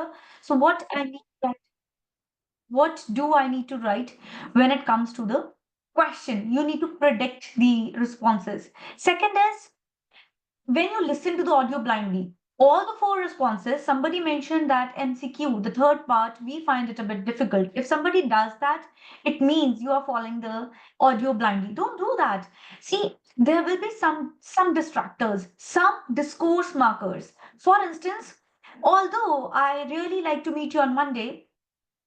answer. So what do I need to write when it comes to the question? You need to predict the responses. Second is when you listen to the audio blindly, all the four responses, somebody mentioned that MCQ, the third part, we find it a bit difficult. If somebody does that, it means you are following the audio blindly. Don't do that. See, there will be some distractors, some discourse markers. For instance, although I really like to meet you on Monday,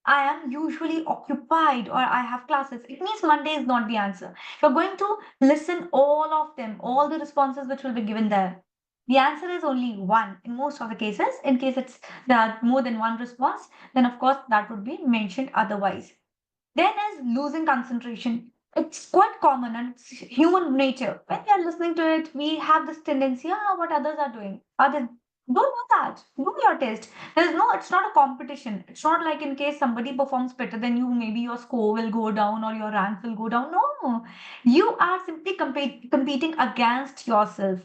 I am usually occupied or I have classes. It means Monday is not the answer. You're going to listen all of them, all the responses which will be given there. The answer is only one in most of the cases. In case it's there are more than one response, then of course that would be mentioned otherwise. Then is losing concentration. It's quite common and it's human nature. When we are listening to it, we have this tendency, what others are doing. Others don't do that. Do your test. There's no, it's not a competition. It's not like in case somebody performs better than you, maybe your score will go down or your rank will go down. No, you are simply competing against yourself.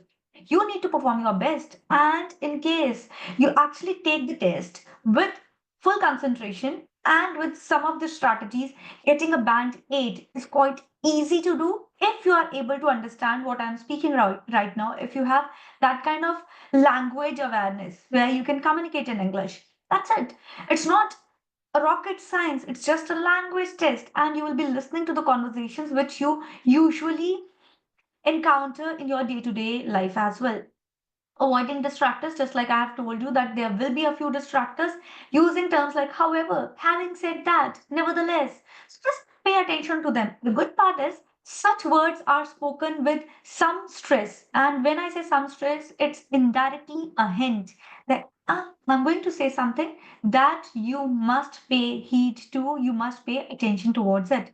You need to perform your best. And in case you actually take the test with full concentration and with some of the strategies, getting a band 8 is quite easy to do if you are able to understand what I'm speaking right now. If you have that kind of language awareness where you can communicate in English, that's it. It's not a rocket science, it's just a language test, and you will be listening to the conversations which you usually encounter in your day to day life as well. Avoiding distractors, just like I have told you that there will be a few distractors, using terms like however, having said that, nevertheless. So just pay attention to them. The good part is such words are spoken with some stress. And when I say some stress, it's indirectly a hint that I'm going to say something that you must pay heed to, you must pay attention towards it,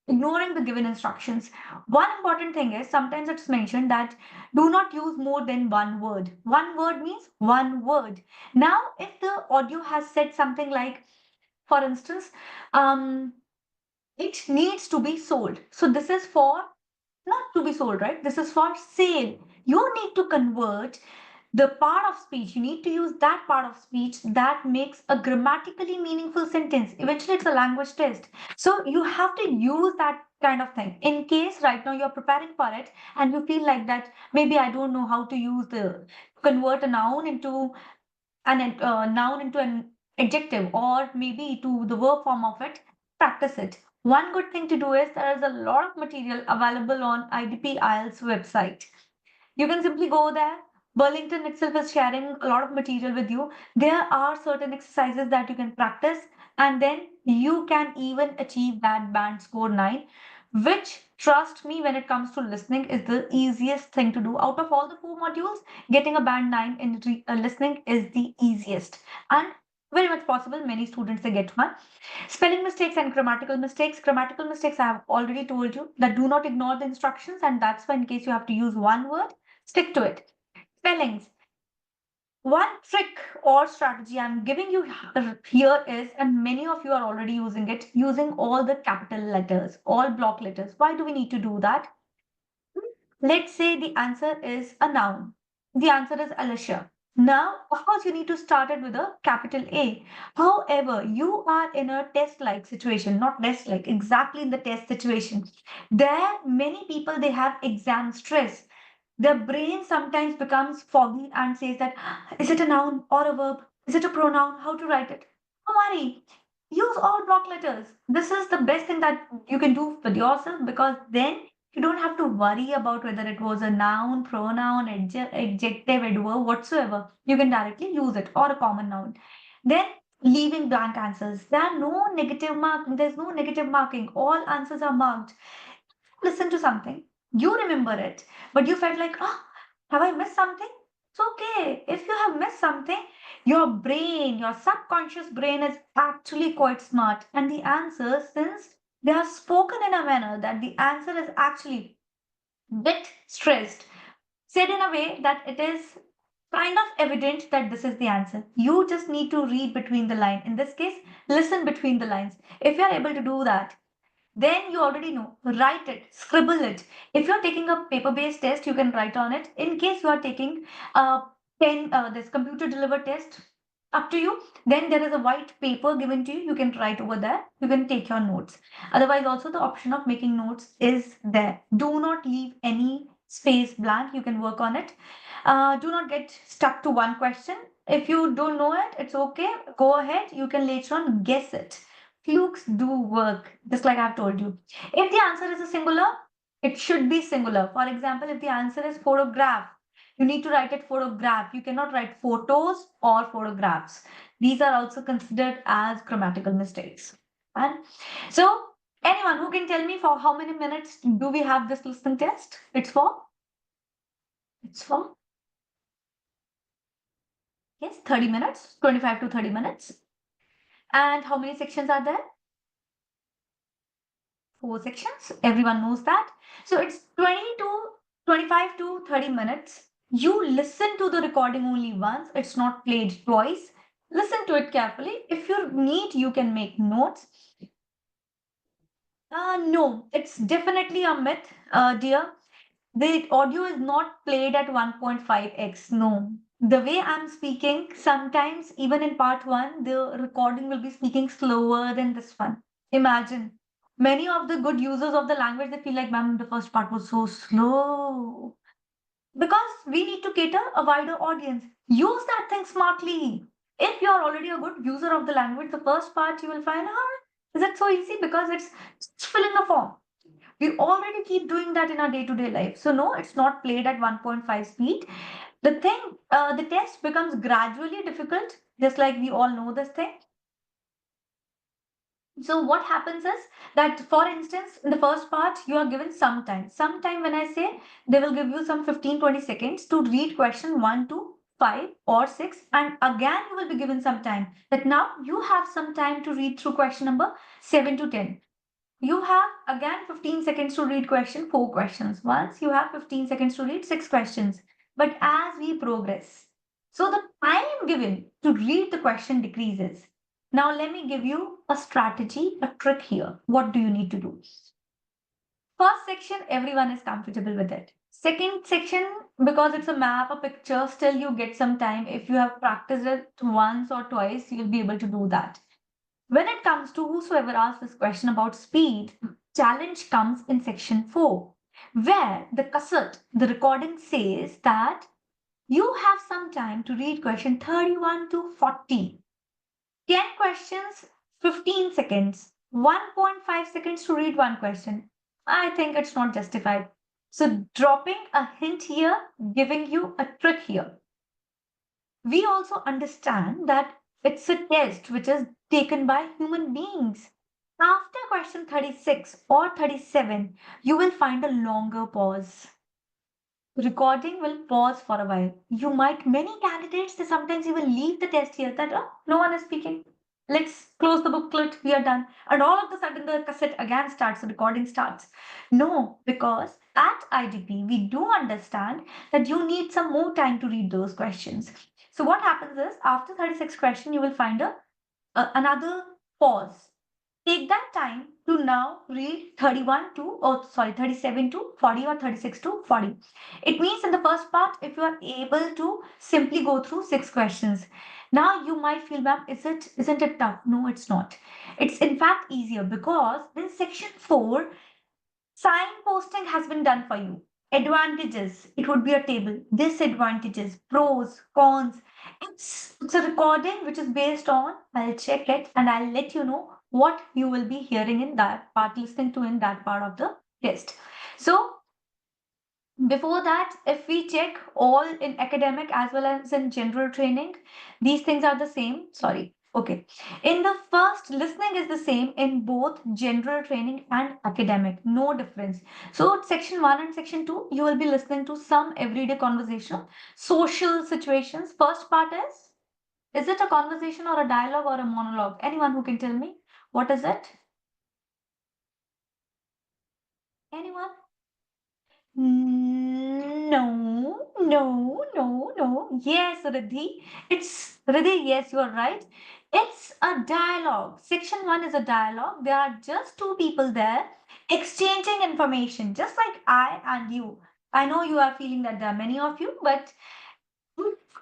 ignoring the given instructions. One important thing is sometimes it's mentioned that do not use more than one word. One word means one word. Now, if the audio has said something like, for instance, um, it needs to be sold. So this is for not to be sold, right? This is for sale. You need to convert the part of speech, you need to use that part of speech that makes a grammatically meaningful sentence. Eventually, it's a language test. So you have to use that kind of thing. In case right now you're preparing for it and you feel like that maybe I don't know how to use the convert a noun into noun into an adjective or maybe to the verb form of it, practice it. One good thing to do is there is a lot of material available on IDP IELTS website. You can simply go there. Burlington itself is sharing a lot of material with you. There are certain exercises that you can practice, and then you can even achieve that band score 9, which, trust me, when it comes to listening, is the easiest thing to do. Out of all the four modules, getting a band 9 in listening is the easiest. And very much possible, many students they get one. Spelling mistakes and grammatical mistakes. Grammatical mistakes, I have already told you that do not ignore the instructions, and that's why, in case you have to use one word, stick to it. Spellings. One trick or strategy I'm giving you here is, and many of you are already using it, using all the capital letters, all block letters. Why do we need to do that? Let's say the answer is a noun. The answer is Alicia. Now, of course, you need to start it with a capital A. However, you are in a test like situation, not test like, exactly in the test situation. There, many people they have exam stress. Their brain sometimes becomes foggy and says that, is it a noun or a verb? Is it a pronoun? How to write it? Don't worry. Use all block letters. This is the best thing that you can do with yourself because then you don't have to worry about whether it was a noun, pronoun, adjective, adverb, whatsoever. You can directly use it or a common noun. Then leaving blank answers. There's no negative marking. All answers are marked. Listen to something. You remember it, but you felt like, have I missed something? It's okay. If you have missed something, your brain, your subconscious brain is actually quite smart. And the answers, since they are spoken in a manner that the answer is actually bit stressed, said in a way that it is kind of evident that this is the answer. You just need to read between the line. In this case, listen between the lines. If you're able to do that, then you already know. Write it, scribble it. If you're taking a paper-based test, you can write on it. In case you are taking a this computer delivered test, Up to you. Then there is a white paper given to you. You can write over there. You can take your notes. Otherwise, also the option of making notes is there. Do not leave any space blank. You can work on it. Do not get stuck to one question. If you don't know it, it's okay. Go ahead. You can later on guess it. Flukes do work, just like I've told you. If the answer is a singular, it should be singular. For example, if the answer is photograph, you need to write it photograph. You cannot write photos or photographs. These are also considered as grammatical mistakes. And so, anyone who can tell me for how many minutes do we have this listening test? It's for, yes, 30 minutes, 25 to 30 minutes. And how many sections are there? 4 sections. Everyone knows that. So it's 20 to 25 to 30 minutes. You listen to the recording only once, it's not played twice. Listen to it carefully. If you need, you can make notes. No, it's definitely a myth, dear. The audio is not played at 1.5x. No. The way I'm speaking, sometimes even in part one, the recording will be speaking slower than this one. Imagine. Many of the good users of the language, they feel like, ma'am, the first part was so slow. Because we need to cater a wider audience. Use that thing smartly. If you're already a good user of the language, the first part you will find, is it so easy? Because it's filling a form. We already keep doing that in our day-to-day life. So no, it's not played at 1.5 speed. The test becomes gradually difficult, just like we all know this thing. So what happens is that, for instance, in the first part, you are given some time. Some time, when I say, they will give you some 15-20 seconds to read question 1 to 5 or 6. And again, you will be given some time. That now you have some time to read through question number 7 to 10. You have again 15 seconds to read 4 questions. Once you have 15 seconds to read 6 questions. But as we progress, so the time given to read the question decreases. Now let me give you a strategy, a trick here. What do you need to do? First section, everyone is comfortable with it. Second section, because it's a map, a picture, still you get some time. If you have practiced it once or twice, you'll be able to do that. When it comes to whosoever asked this question about speed, challenge comes in section 4, where the cassette, the recording says that you have some time to read question 31 to 40. 10 questions, 15 seconds, 1.5 seconds to read one question. I think it's not justified. So, dropping a hint here, giving you a trick here. We also understand that it's a test which is taken by human beings. After question 36 or 37, you will find a longer pause. Recording will pause for a while. Many candidates, they sometimes even leave the test here that, oh, no one is speaking. Let's close the booklet, we are done. And all of a sudden, the cassette again starts, the recording starts. No, because at IDP, we do understand that you need some more time to read those questions. So, what happens is, after 36 question, you will find another pause. Take that time to now read 37 to 40 or 36 to 40. It means in the first part, if you are able to simply go through 6 questions, now you might feel, ma'am, isn't it tough? No, it's not. It's in fact easier because in section 4, signposting has been done for you. Advantages, it would be a table. Disadvantages, pros, cons. It's a recording which is based on, I'll check it and I'll let you know what you will be hearing in that part, listening to in that part of the test. So before that, if we check all in academic as well as in general training, these things are the same. Sorry. Okay. In the first, listening is the same in both general training and academic. No difference. So, section 1 and section 2, you will be listening to some everyday conversation, social situations. First part is it a conversation or a dialogue or a monologue? Anyone who can tell me? What is it? Anyone? No, no, no, no. Yes, Riddhi. It's Riddhi, yes, you are right. It's a dialogue. Section 1 is a dialogue. There are just two people there exchanging information, just like I and you. I know you are feeling that there are many of you, but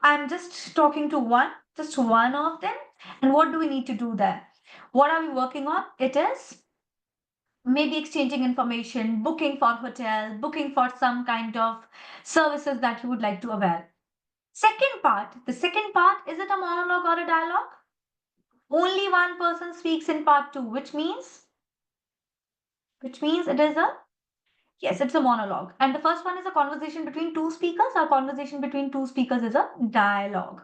I'm just talking to one. just one of them. And what do we need to do there? What are we working on? It is maybe exchanging information, booking for hotel, booking for some kind of services that you would like to avail. The second part, is it a monologue or a dialogue? Only one person speaks in part two, which means it is a yes, it's a monologue. And the first one is a conversation between two speakers. Our conversation between two speakers is a dialogue,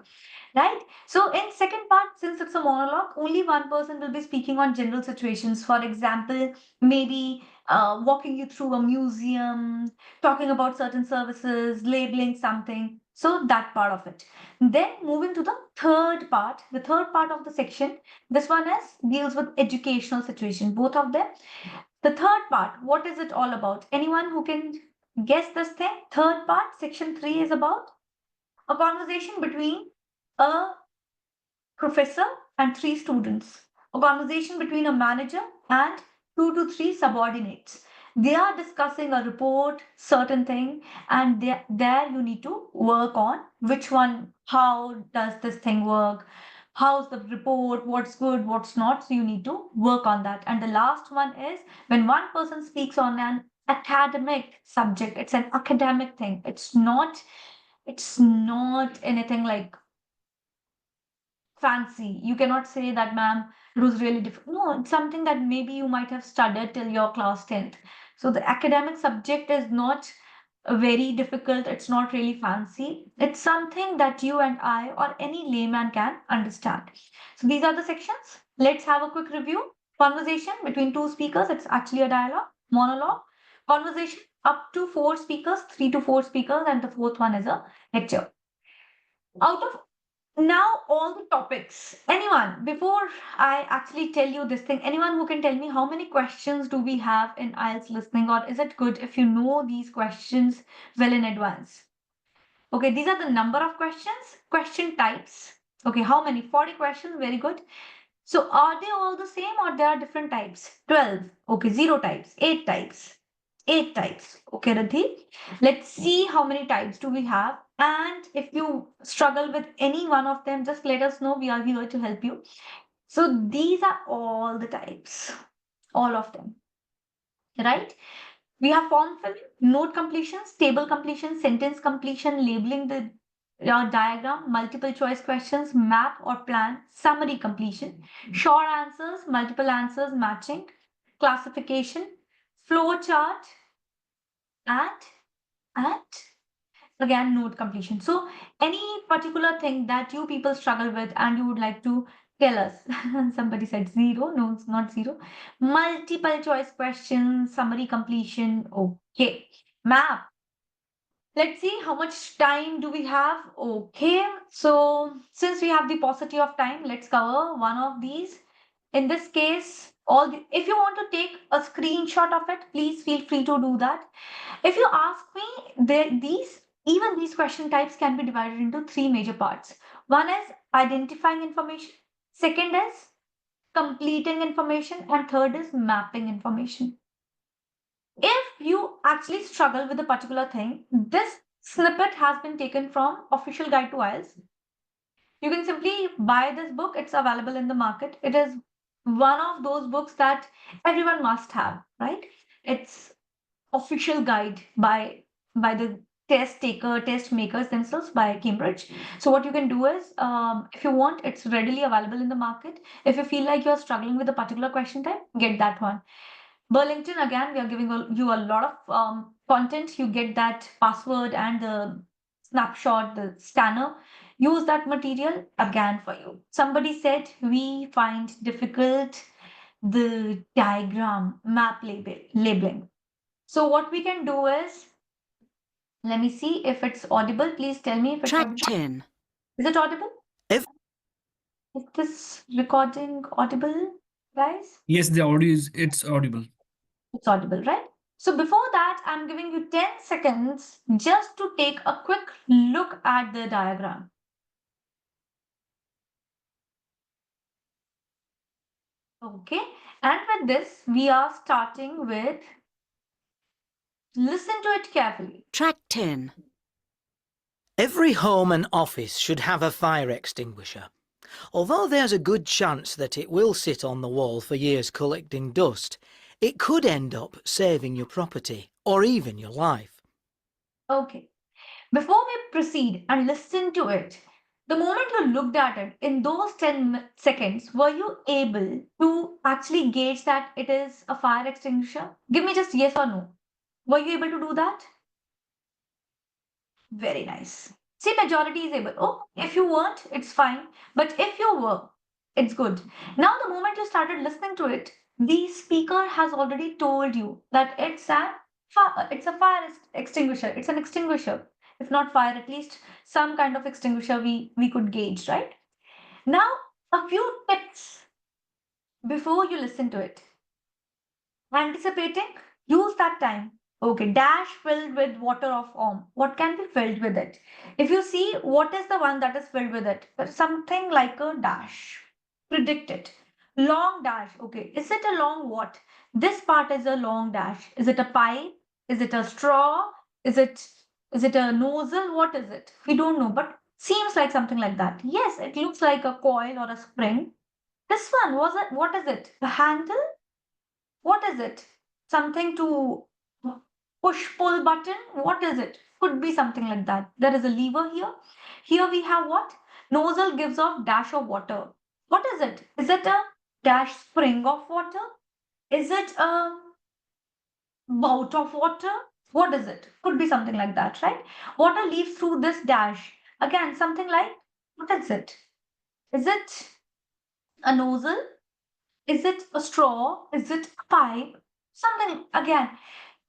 right? So in second part, since it's a monologue, only one person will be speaking on general situations. For example, maybe walking you through a museum, talking about certain services, labeling something. So that part of it. Then moving to the third part of the section. This one is deals with educational situation. Both of them. The third part, what is it all about? Anyone who can guess this thing? Third part, section 3 is about a conversation between a professor and three students, a conversation between a manager and two to three subordinates. They are discussing a report, certain thing, and there you need to work on which one, how does this thing work, how's the report, what's good, what's not. So you need to work on that. And the last one is when one person speaks on an academic subject, it's an academic thing. It's not anything like fancy. You cannot say that, ma'am, it was really difficult. No, it's something that maybe you might have studied till your class 10th. So the academic subject is not very difficult. It's not really fancy. It's something that you and I or any layman can understand. So these are the sections. Let's have a quick review. Conversation between two speakers. It's actually a dialogue, monologue. Conversation up to four speakers, three to four speakers, and the fourth one is a lecture. Out of now all the topics, anyone, before I actually tell you this thing, anyone who can tell me how many questions do we have in IELTS listening, or is it good if you know these questions well in advance? Okay, these are the number of questions, question types. Okay, how many? 40 questions, very good. So are they all the same or there are different types? 12. Okay, 0 types, 8 types. 8 types. Okay, Radhi. Let's see how many types do we have. And if you struggle with any one of them, just let us know. We are here to help you. So these are all the types, all of them, right? We have form filling, note completions, table completion, sentence completion, labeling the diagram, multiple choice questions, map or plan, summary completion, short answers, multiple answers matching, classification, flow chart, and again note completion. So any particular thing that you people struggle with and you would like to tell us. Somebody said 0. No, it's not 0. Multiple choice questions, summary completion. Okay. Map. Let's see how much time do we have. Okay. So since we have the paucity of time, let's cover one of these. In this case, if you want to take a screenshot of it, please feel free to do that. If you ask me, these question types can be divided into three major parts. One is identifying information, second is completing information, and third is mapping information. If you actually struggle with a particular thing, this snippet has been taken from Official Guide to IELTS. You can simply buy this book. It's available in the market. It is one of those books that everyone must have, right? It's official guide by the test makers themselves by Cambridge. So what you can do is, if you want, it's readily available in the market. If you feel like you're struggling with a particular question type, get that one. Burlington, again, we are giving you a lot of content. You get that password and the snapshot, the scanner. Use that material again for you. Somebody said we find difficult the diagram map labeling. So what we can do is, let me see if it's audible. Please tell me if it's Track audible. 10. Is it audible? If- Is this recording audible, guys? Yes, it's audible. It's audible, right? So before that, I'm giving you 10 seconds just to take a quick look at the diagram. Okay, and with this, we are starting with, listen to it carefully. Track 10. Every home and office should have a fire extinguisher. Although there's a good chance that it will sit on the wall for years collecting dust, it could end up saving your property or even your life. Okay. Before we proceed and listen to it, the moment you looked at it in those 10 seconds, were you able to actually gauge that it is a fire extinguisher? Give me just yes or no. Were you able to do that? Very nice. See, majority is able. Oh, if you weren't, it's fine. But if you were, it's good. Now, the moment you started listening to it, the speaker has already told you that it's a fire extinguisher. It's an extinguisher. If not fire, at least some kind of extinguisher we could gauge, right? Now, a few tips before you listen to it. Anticipating, use that time. Okay, dash filled with water of form. What can be filled with it? If you see what is the one that is filled with it, something like a dash. Predict it. Long dash. Okay, is it a long what? This part is a long dash. Is it a pipe? Is it a straw? Is it is it a nozzle? What is it? We don't know, but seems like something like that. Yes, it looks like a coil or a spring. This one was it? What is it? A handle? What is it? Something to push pull button? What is it? Could be something like that. There is a lever here. Here we have what? Nozzle gives off dash of water. What is it? Is it a dash spring of water? Is it a bout of water? What is it? Could be something like that, right? Water leaves through this dash. Again, something like what is it? Is it a nozzle? Is it a straw? Is it a pipe? Something again.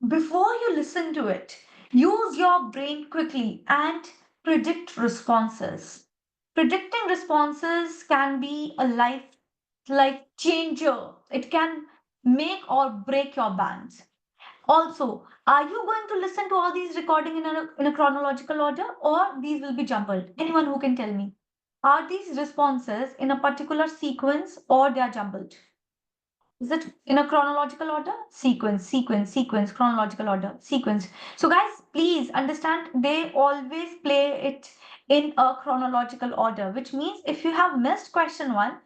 Before you listen to it, use your brain quickly and predict responses. Predicting responses can be a life changer. It can make or break your bands. Also, are you going to listen to all these recording in a chronological order or these will be jumbled? Anyone who can tell me. Are these responses in a particular sequence or they are jumbled? Is it in a chronological order? Sequence, chronological order, sequence. So, guys, please understand they always play it in a chronological order, which means if you have missed question one,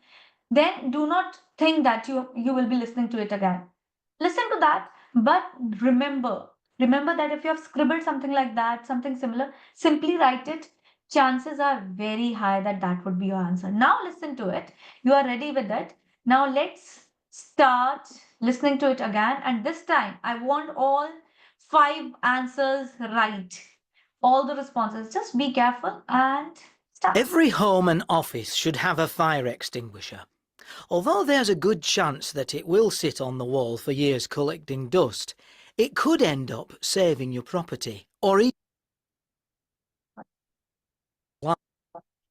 then do not think that you will be listening to it again. Listen to that, but remember that if you have scribbled something like that, something similar, simply write it. Chances are very high that that would be your answer. Now listen to it. You are ready with it. Now let's start listening to it again, and this time I want all five answers right, all the responses. Just be careful and start. Every home and office should have a fire extinguisher. Although there's a good chance that it will sit on the wall for years collecting dust, it could end up saving your property or even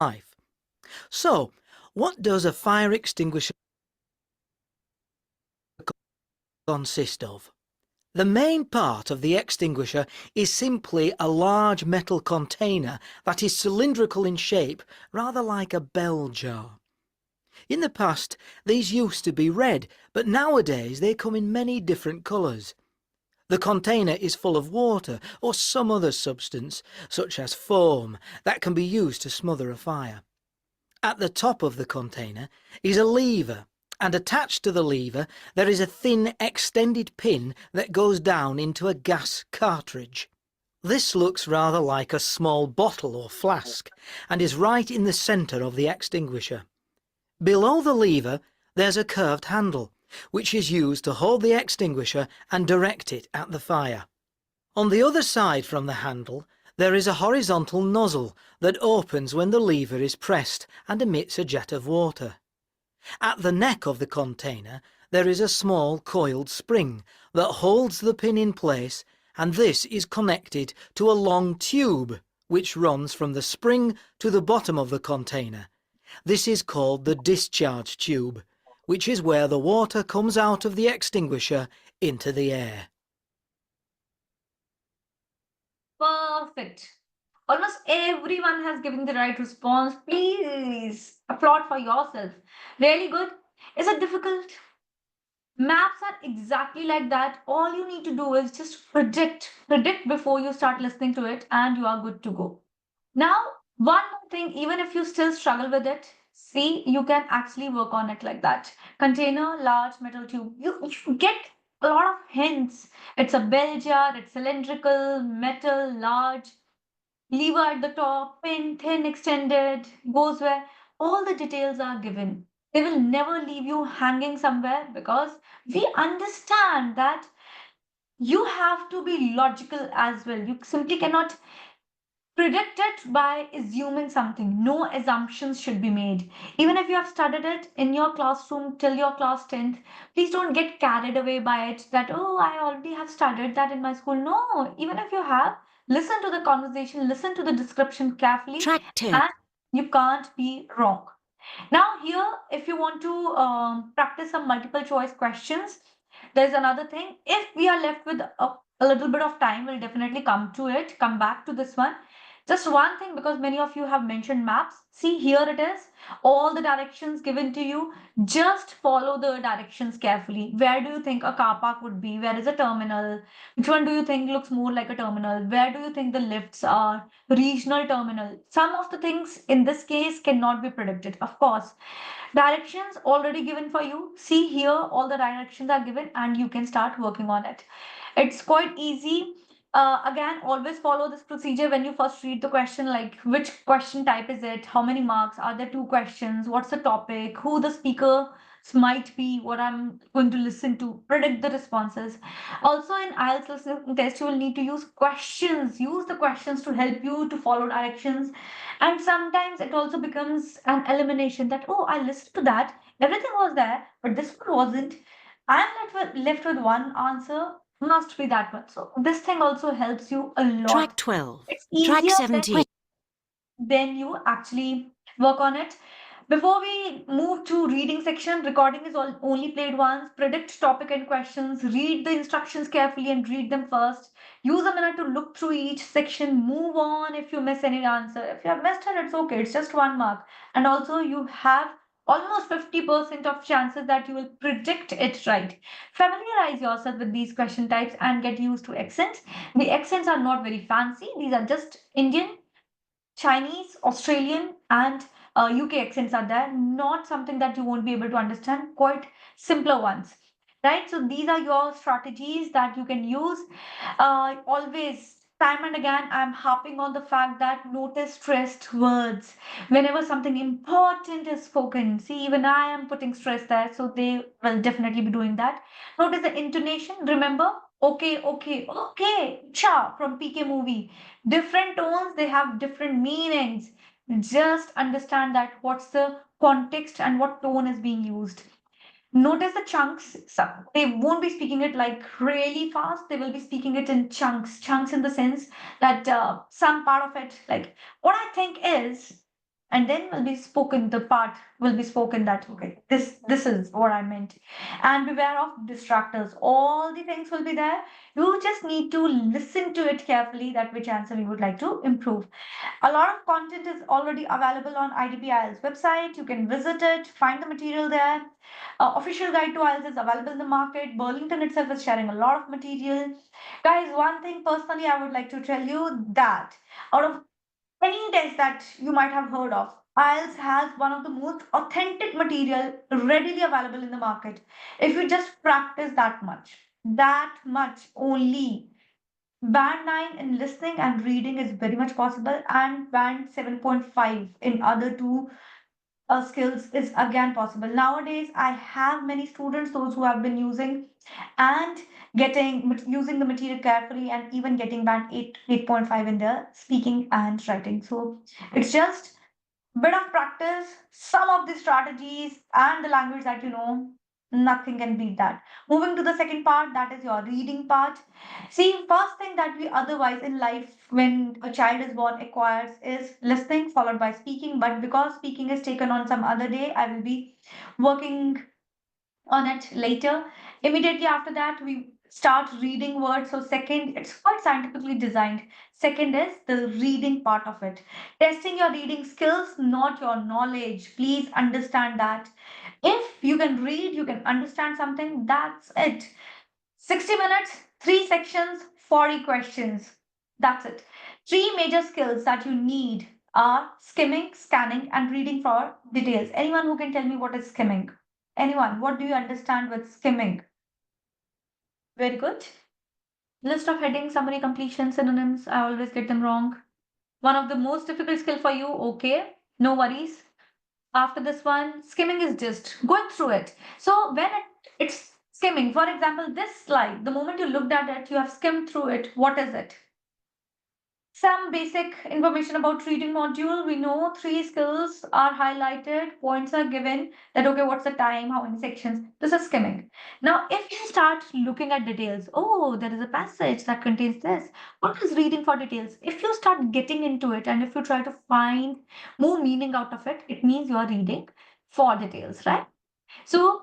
life. So, what does a fire extinguisher consist of? The main part of the extinguisher is simply a large metal container that is cylindrical in shape, rather like a bell jar. In the past, these used to be red, but nowadays they come in many different colours. The container is full of water or some other substance, such as foam, that can be used to smother a fire. At the top of the container is a lever, and attached to the lever there is a thin extended pin that goes down into a gas cartridge. This looks rather like a small bottle or flask, and is right in the centre of the extinguisher. Below the lever there's a curved handle, which is used to hold the extinguisher and direct it at the fire. On the other side from the handle there is a horizontal nozzle that opens when the lever is pressed and emits a jet of water. At the neck of the container there is a small coiled spring that holds the pin in place, and this is connected to a long tube which runs from the spring to the bottom of the container. This is called the discharge tube, which is where the water comes out of the extinguisher into the air. Perfect. Almost everyone has given the right response. Please applaud for yourself. Really good. Is it difficult? Maps are exactly like that. All you need to do is just predict before you start listening to it, and you are good to go. Now, one more thing, even if you still struggle with it, See, you can actually work on it like that. Container, large metal tube. You get a lot of hints. It's a bell jar, it's cylindrical, metal, large, lever at the top, pin, thin, extended, goes where. All the details are given. They will never leave you hanging somewhere because we understand that you have to be logical as well. You simply cannot predict it by assuming something. No assumptions should be made. Even if you have studied it in your classroom till your class 10th, please don't get carried away by it that, oh, I already have studied that in my school. No, even if you have, listen to the conversation, listen to the description carefully, Track 2. and you can't be wrong. Now, here, if you want to practice some multiple choice questions, there's another thing. If we are left with a little bit of time, we'll definitely come to it, come back to this one. Just one thing, because many of you have mentioned maps. See, here it is. All the directions given to you. Just follow the directions carefully. Where do you think a car park would be? Where is a terminal? Which one do you think looks more like a terminal? Where do you think the lifts are? Regional terminal. Some of the things in this case cannot be predicted, of course. Directions already given for you. See here, all the directions are given, and you can start working on it. It's quite easy. Again, always follow this procedure when you first read the question, like which question type is it, how many marks, are there two questions, what's the topic, who the speaker might be, what I'm going to listen to, predict the responses. Also, in IELTS listening test, you will need to use questions. Use the questions to help you to follow directions. And sometimes it also becomes an elimination that, oh, I listened to that, everything was there, but this one wasn't. I'm left with one answer, must be that one. So this thing also helps you a Track lot. 12. It's Track easier 17. then you actually work on it. Before we move to reading section, recording is only played once. Predict topic and questions. Read the instructions carefully and read them first. Use a minute to look through each section. Move on if you miss any answer. If you have missed it, it's okay. It's just 1 mark. And also, you have almost 50% of chances that you will predict it right. Familiarize yourself with these question types and get used to accents. The accents are not very fancy. These are just Indian, Chinese, Australian, and UK accents are there. Not something that you won't be able to understand, quite simpler ones. Right? So these are your strategies that you can use. Always, time and again, I'm harping on the fact that notice stressed words. Whenever something important is spoken, see, even I am putting stress there, so they will definitely be doing that. Notice the intonation. Remember, okay, okay, okay, cha from PK movie. Different tones, they have different meanings. Just understand that what's the context and what tone is being used. Notice the chunks. They won't be speaking it like really fast. They will be speaking it in chunks. Chunks in the sense that some part of it, like what I think is, and then will be spoken. The part will be spoken that okay, this is what I meant. And beware of distractors. All the things will be there. You just need to listen to it carefully. That which answer you would like to improve. A lot of content is already available on IDP IELTS website. You can visit it, find the material there. Official guide to IELTS is available in the market. Burlington itself is sharing a lot of material. Guys, one thing personally I would like to tell you that out of any test that you might have heard of, IELTS has one of the most authentic material readily available in the market. If you just practice that much only. Band 9 in listening and reading is very much possible, and band 7.5 in other two skills is again possible. Nowadays, I have many students, those who have been using and using the material carefully and even getting band 8, 8.5 in their speaking and writing. So it's just bit of practice, some of the strategies and the language that you know, nothing can beat that. Moving to the second part, that is your reading part. See, first thing that we otherwise in life when a child is born acquires is listening followed by speaking. But because speaking is taken on some other day, I will be working on it later. Immediately after that, we start reading words. So, second, it's quite scientifically designed. Second is the reading part of it. Testing your reading skills, not your knowledge. Please understand that. If you can read, you can understand something, that's it. 60 minutes, 3 sections, 40 questions. That's it. Three major skills that you need are skimming, scanning, and reading for details. Anyone who can tell me what is skimming? Anyone? What do you understand with skimming? Very good. List of headings, summary, completion, synonyms. I always get them wrong. One of the most difficult skill for you. Okay, no worries. After this one, skimming is just going through it. So when it's skimming, for example, this slide, the moment you looked at it, you have skimmed through it. What is it? Some basic information about reading module. We know three skills are highlighted, points are given that, okay, what's the time, how many sections? This is skimming. Now, if you start looking at details, oh, there is a passage that contains this. What is reading for details? If you start getting into it and if you try to find more meaning out of it, it means you are reading for details, right? So,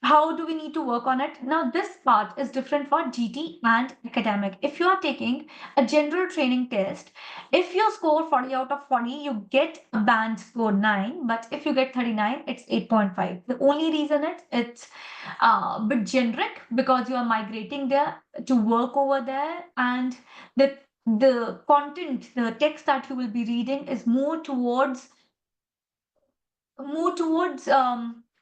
how do we need to work on it? Now, this part is different for GT and academic. If you are taking a general training test, if you score 40 out of 40, you get a band score 9. But if you get 39, it's 8.5. The only reason it's a bit generic because you are migrating there to work over there, and the content, the text that you will be reading is more towards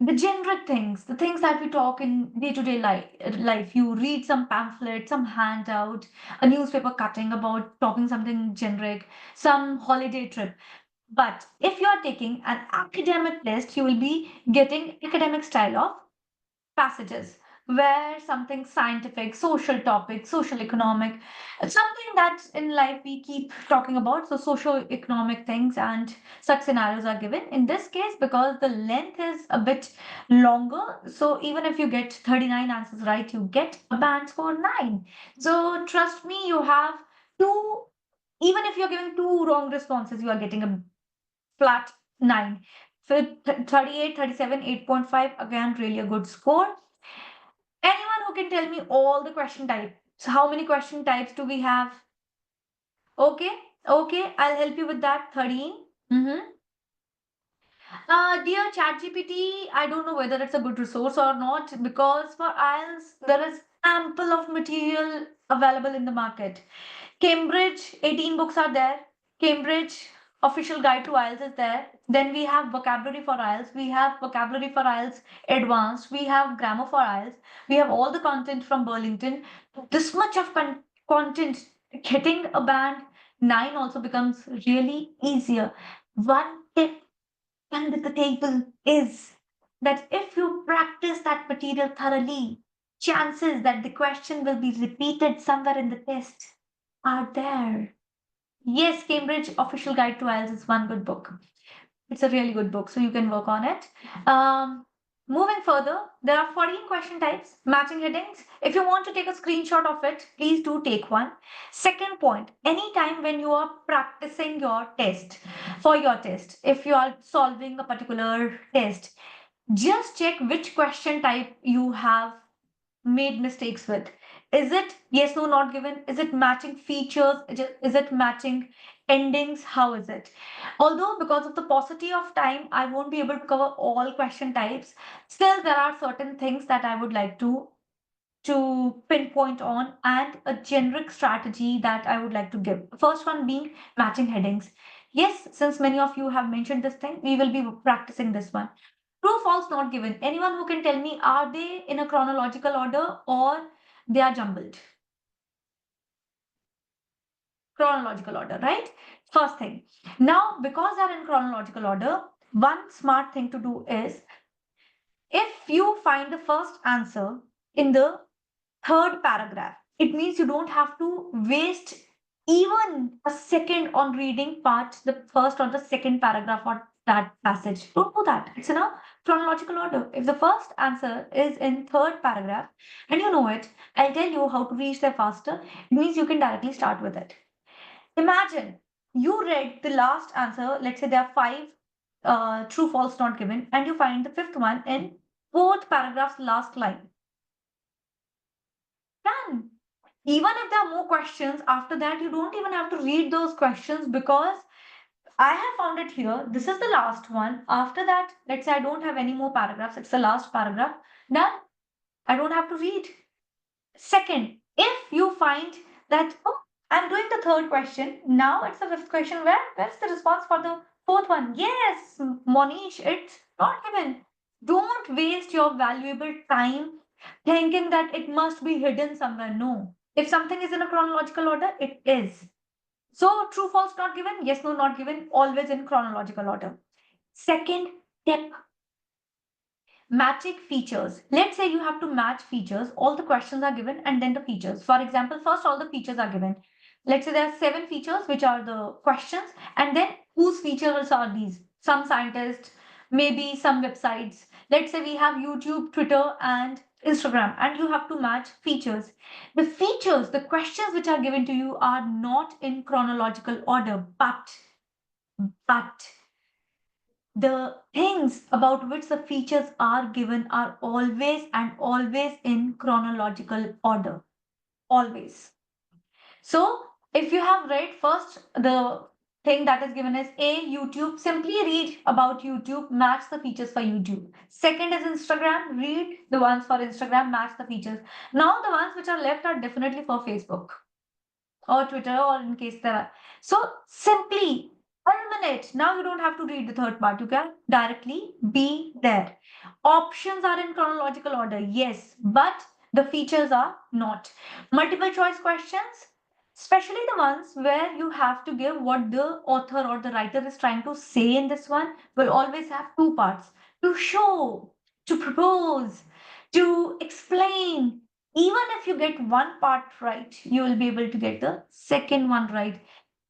the generic things, the things that we talk in day-to-day life. You read some pamphlet, some handout, a newspaper cutting about talking something generic, some holiday trip. But if you are taking an academic test, you will be getting academic style of passages where something scientific, social topic, social economic, something that in life we keep talking about. So, social economic things and such scenarios are given. In this case, because the length is a bit longer, so even if you get 39 answers right, you get a band score 9. So, trust me, you have two, even if you're giving two wrong responses, you are getting a flat 9. So 38, 37, 8.5, again, really a good score. Anyone who can tell me all the question types? So how many question types do we have? Okay, okay, I'll help you with that. 13. Mm-hmm. Dear ChatGPT, I don't know whether it's a good resource or not because for IELTS, there is ample of material available in the market. Cambridge, 18 books are there. Cambridge official guide to IELTS is there. Then we have vocabulary for IELTS. We have vocabulary for IELTS advanced. We have grammar for IELTS. We have all the content from Burlington. This much of content, getting a band 9 also becomes really easier. One tip under the table is that if you practice that material thoroughly, chances that the question will be repeated somewhere in the test are there. Yes, Cambridge Official Guide to IELTS is one good book. It's a really good book, so you can work on it. Moving further, there are 14 question types, matching headings. If you want to take a screenshot of it, please do take one. Second point, anytime when you are practicing your test, for your test, if you are solving a particular test, just check which question type you have made mistakes with. Is it yes, no, not given? Is it matching features? Is it matching endings? How is it? Although, because of the paucity of time, I won't be able to cover all question types, still, there are certain things that I would like to pinpoint on and a generic strategy that I would like to give. First one being matching headings. Yes, since many of you have mentioned this thing, we will be practicing this one. True, false, not given. Anyone who can tell me, are they in a chronological order or they are jumbled? Chronological order, right? First thing. Now, because they're in chronological order, one smart thing to do is if you find the first answer in the third paragraph, it means you don't have to waste even a second on reading part, the first or the second paragraph or that passage. Don't do that. It's in a chronological order. If the first answer is in third paragraph and you know it, I'll tell you how to reach there faster. It means you can directly start with it. Imagine you read the last answer, let's say there are five true, false, not given, and you find the fifth one in fourth paragraph's last line. Done. Even if there are more questions after that, you don't even have to read those questions because I have found it here. This is the last one. After that, let's say I don't have any more paragraphs, it's the last paragraph. Done. I don't have to read. Second, if you find that, oh, I'm doing the third question. Now it's the fifth question. Where's the response for the fourth one? Yes, Monish, it's not given. Don't waste your valuable time thinking that it must be hidden somewhere. No. If something is in a chronological order, it is. So true, false, not given. Yes, no, not given. Always in chronological order. Second tip, matching features. Let's say you have to match features. All the questions are given and then the features. For example, first all the features are given. Let's say there are 7 features, which are the questions, and then whose features are these? Some scientists, maybe some websites. Let's say we have YouTube, Twitter, and Instagram, and you have to match features. The features, the questions which are given to you are not in chronological order, but the things about which the features are given are always and always in chronological order. Always. So, if you have read first, the thing that is given is A, YouTube, simply read about YouTube, match the features for YouTube. Second is Instagram, read the ones for Instagram, match the features. Now, the ones which are left are definitely for Facebook or Twitter, or in case there are. So simply eliminate. Now you don't have to read the third part. You can directly be there. Options are in chronological order, yes, but the features are not. Multiple choice questions, especially the ones where you have to give what the author or the writer is trying to say in this one, will always have 2 parts: to show, to propose, to explain. Even if you get one part right, you will be able to get the second one right.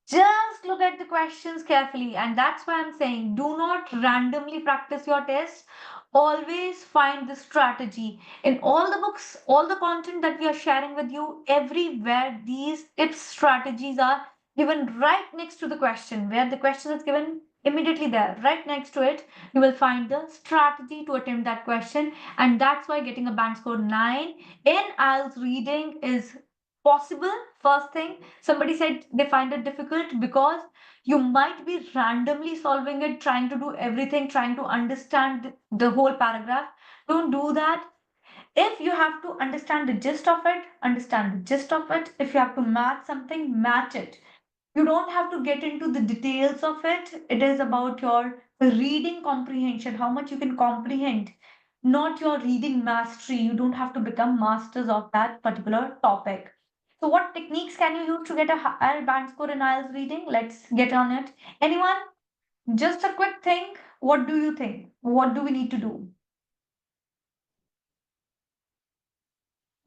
Just look at the questions carefully, and that's why I'm saying do not randomly practice your test. Always find the strategy in all the books, all the content that we are sharing with you. Everywhere, these tips, strategies are given right next to the question, where the question is given immediately there, right next to it. You will find the strategy to attempt that question, and that's why getting a band score 9 in IELTS reading is possible. First thing, somebody said they find it difficult because you might be randomly solving it, trying to do everything, trying to understand the whole paragraph. Don't do that. If you have to understand the gist of it, understand the gist of it. If you have to match something, match it. You don't have to get into the details of it. It is about your reading comprehension, how much you can comprehend, not your reading mastery. You don't have to become masters of that particular topic. So, what techniques can you use to get a higher band score in IELTS reading? Let's get on it. Anyone? Just a quick thing. What do you think? What do we need to do?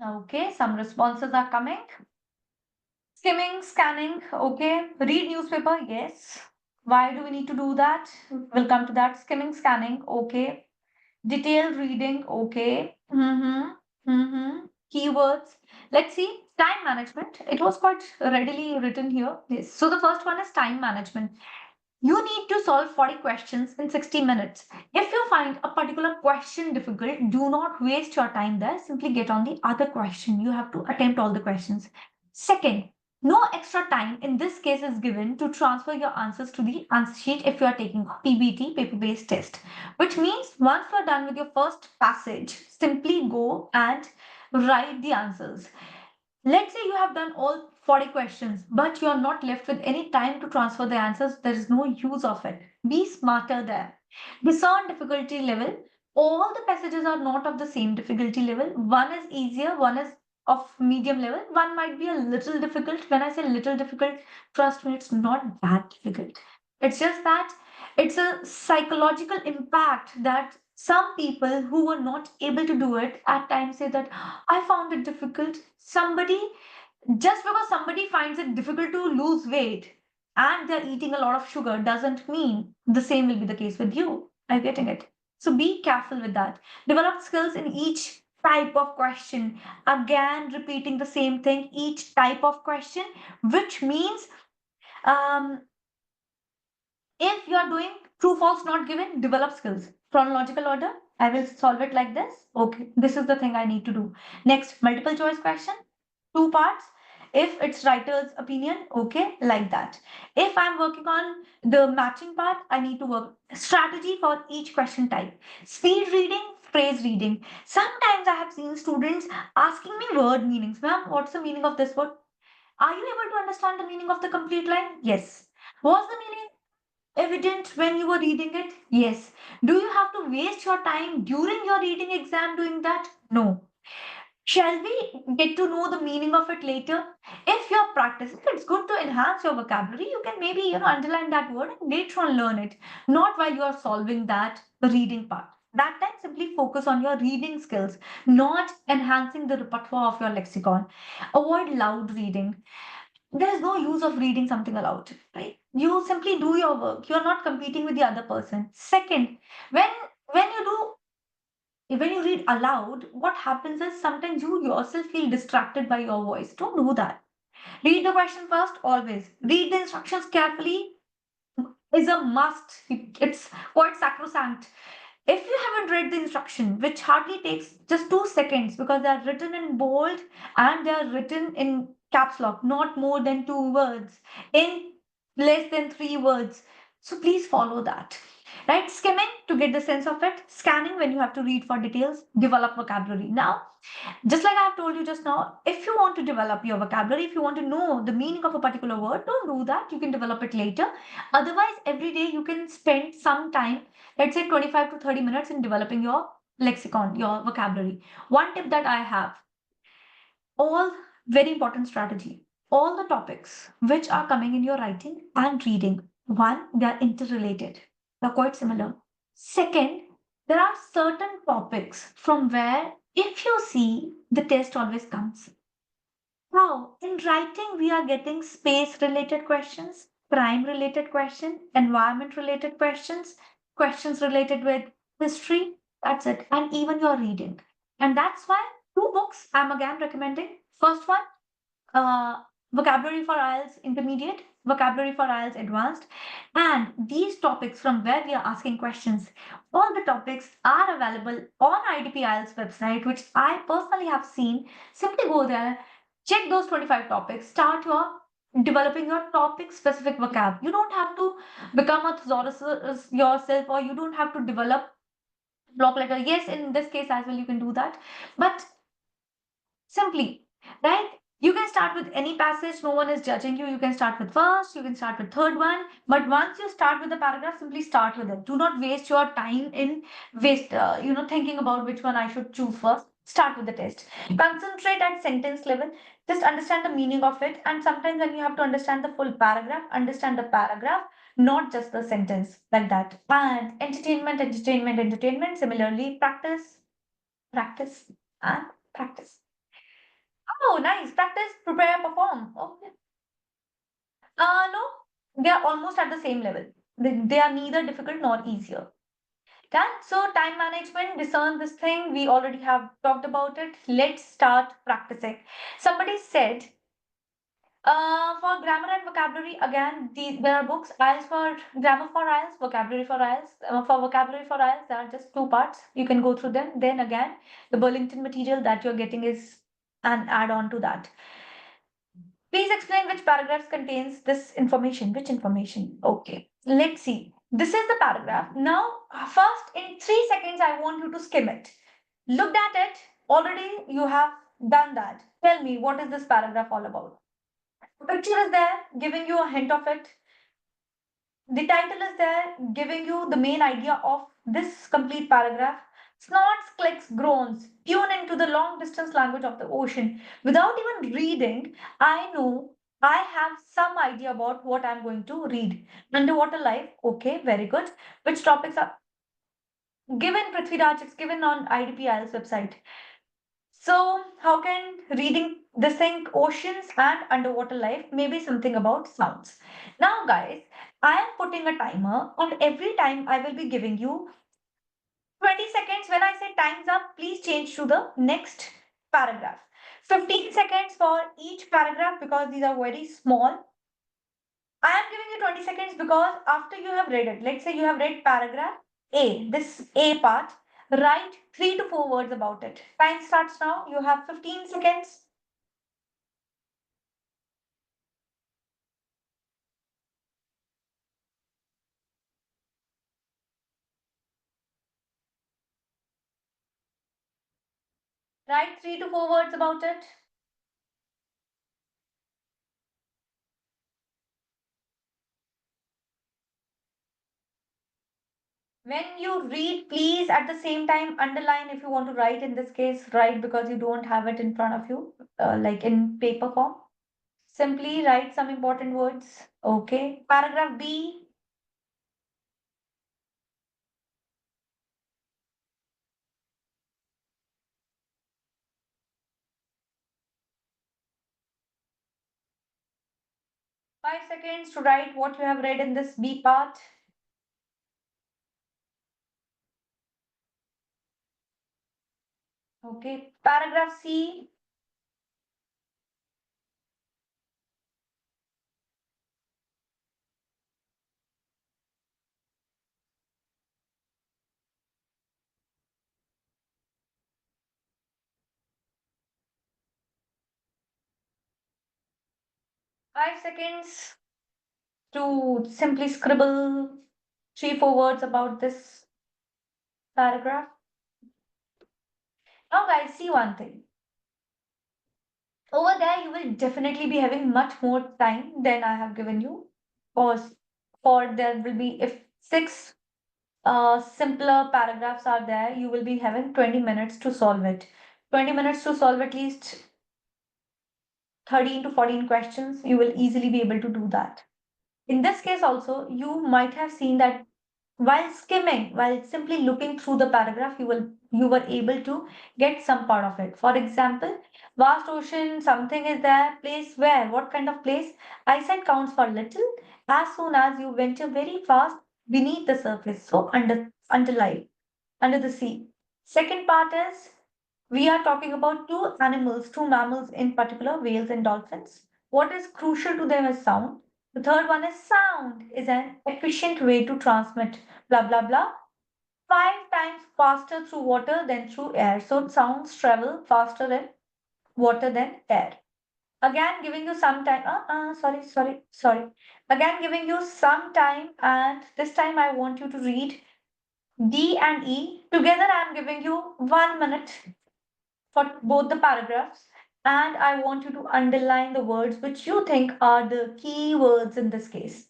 Okay, some responses are coming. Skimming, scanning, okay. Read newspaper, yes. Why do we need to do that? We'll come to that. Skimming, scanning, okay. Detailed reading, okay. Keywords. Let's see. Time management. It was quite readily written here. Yes. So the first one is time management. You need to solve 40 questions in 60 minutes. If you find a particular question difficult, do not waste your time there. Simply get on the other question. You have to attempt all the questions. Second, no extra time in this case is given to transfer your answers to the answer sheet if you are taking PBT, paper-based test, which means once you are done with your first passage, simply go and write the answers. Let's say you have done all 40 questions, but you're not left with any time to transfer the answers. There is no use of it. Be smarter there. Discern difficulty level. All the passages are not of the same difficulty level. One is easier, one is of medium level, one might be a little difficult. When I say little difficult, trust me, it's not that difficult. It's just that it's a psychological impact that some people who were not able to do it at times say that I found it difficult. Just because somebody finds it difficult to lose weight and they're eating a lot of sugar doesn't mean the same will be the case with you. I'm getting it. So be careful with that. Develop skills in each type of question. Again, repeating the same thing, each type of question, which means um, if you are doing true, false, not given, develop skills. Chronological order, I will solve it like this. Okay, this is the thing I need to do. Next, multiple choice question, 2 parts. If it's writer's opinion, okay, like that. If I'm working on the matching part, I need to work strategy for each question type. Speed reading, phrase reading. Sometimes I have seen students asking me word meanings. Ma'am, what's the meaning of this word? Are you able to understand the meaning of the complete line? Yes. Was the meaning evident when you were reading it? Yes. Do you have to waste your time during your reading exam doing that? No. Shall we get to know the meaning of it later? If you're practicing, it's good to enhance your vocabulary. You can maybe, underline that word and later on learn it, not while you are solving that reading part. That time, simply focus on your reading skills, not enhancing the repertoire of your lexicon. Avoid loud reading. There's no use of reading something aloud, right? You simply do your work. You're not competing with the other person. Second, when when you do when you read aloud, what happens is sometimes you yourself feel distracted by your voice. Don't do that. Read the question first, always. Read the instructions carefully is a must. It's quite sacrosanct. If you haven't read the instruction, which hardly takes just 2 seconds because they are written in bold and they are written in caps lock, not more than 2 words, in less than 3 words. So please follow that. Right? Skimming to get the sense of it, scanning when you have to read for details, develop vocabulary. Now, just like I've told you just now, if you want to develop your vocabulary, if you want to know the meaning of a particular word, don't do that. You can develop it later. Otherwise, every day you can spend some time, let's say 25 to 30 minutes, in developing your lexicon, your vocabulary. One tip that I have, all very important strategy, all the topics which are coming in your writing and reading, one, they are interrelated, they're quite similar. Second, there are certain topics from where if you see the test always comes. Now, in writing, we are getting space related questions, crime related questions, environment related questions, questions related with history. That's it. And even your reading. And that's why two books I'm again recommending. First one, uh, vocabulary for IELTS intermediate, vocabulary for IELTS advanced, and these topics from where we are asking questions. All the topics are available on IDP IELTS website, which I personally have seen. Simply go there, check those 25 topics, start your developing your topic specific vocab. You don't have to become a thesaurus yourself, or you don't have to develop block letter. Yes, in this case as well, you can do that, but simply, right? You can start with any passage, no one is judging you. You can start with first, you can start with third one. But once you start with the paragraph, simply start with it. Do not waste your time in thinking about which one I should choose first. Start with the test. Concentrate at sentence level. Just understand the meaning of it. And sometimes when you have to understand the full paragraph, understand the paragraph, not just the sentence like that. And entertainment, entertainment, entertainment. Similarly, practice, practice, and practice. Oh, nice. Practice, prepare, perform. Okay. No, they are almost at the same level. They are neither difficult nor easier. Done. So, time management, discern this thing. We already have talked about it. Let's start practicing. Somebody said, for grammar and vocabulary, again, there are books. IELTS for grammar for IELTS, vocabulary for IELTS. For vocabulary for IELTS, there are just 2 parts. You can go through them. Then again, the Burlington material that you're getting is an add-on to that. Please explain which paragraphs contains this information. Which information? Okay, let's see. This is the paragraph. Now, first in 3 seconds, I want you to skim it. Looked at it. Already you have done that. Tell me, what is this paragraph all about? The picture is there, giving you a hint of it. The title is there, giving you the main idea of this complete paragraph. Snorts, clicks, groans, tune into the long distance language of the ocean. Without even reading, I know I have some idea about what I'm going to read. Underwater life, okay, very good. Which topics are given, Prithviraj? It's given on IDP IELTS website. So, how can reading the sink oceans and underwater life maybe something about sounds? Now, guys, I am putting a timer, and every time I will be giving you 20 seconds. When I say time's up, please change to the next paragraph. 15 seconds for each paragraph because these are very small. I am giving you 20 seconds because after you have read it, let's say you have read paragraph A, this A part, write 3 to 4 words about it. Time starts now. You have 15 seconds. Write 3 to 4 words about it. When you read, please at the same time underline. If you want to write, in this case, write because you don't have it in front of you, like in paper form. Simply write some important words. Okay. Paragraph B. 5 seconds to write what you have read in this B part. Okay. Paragraph C. 5 seconds to simply scribble 3, 4 words about this paragraph. Now, guys, see one thing. Over there, you will definitely be having much more time than I have given you. Because for there will be, if six simpler paragraphs are there, you will be having 20 minutes to solve it. 20 minutes to solve at least 13 to 14 questions. You will easily be able to do that. In this case, also, you might have seen that while skimming, while simply looking through the paragraph, you were able to get some part of it. For example, vast ocean, something is there, place where, what kind of place? I said counts for little, as soon as you venture very fast beneath the surface, so under life, under the sea. Second part is we are talking about two animals, two mammals in particular, whales and dolphins. What is crucial to them is sound. The third one is sound is an efficient way to transmit blah blah blah 5 times faster through water than through air. So sounds travel faster in water than air. Again, giving you some time. Sorry. Again, giving you some time, and this time I want you to read D and E. Together, I am giving you 1 minute for both the paragraphs, and I want you to underline the words which you think are the key words in this case.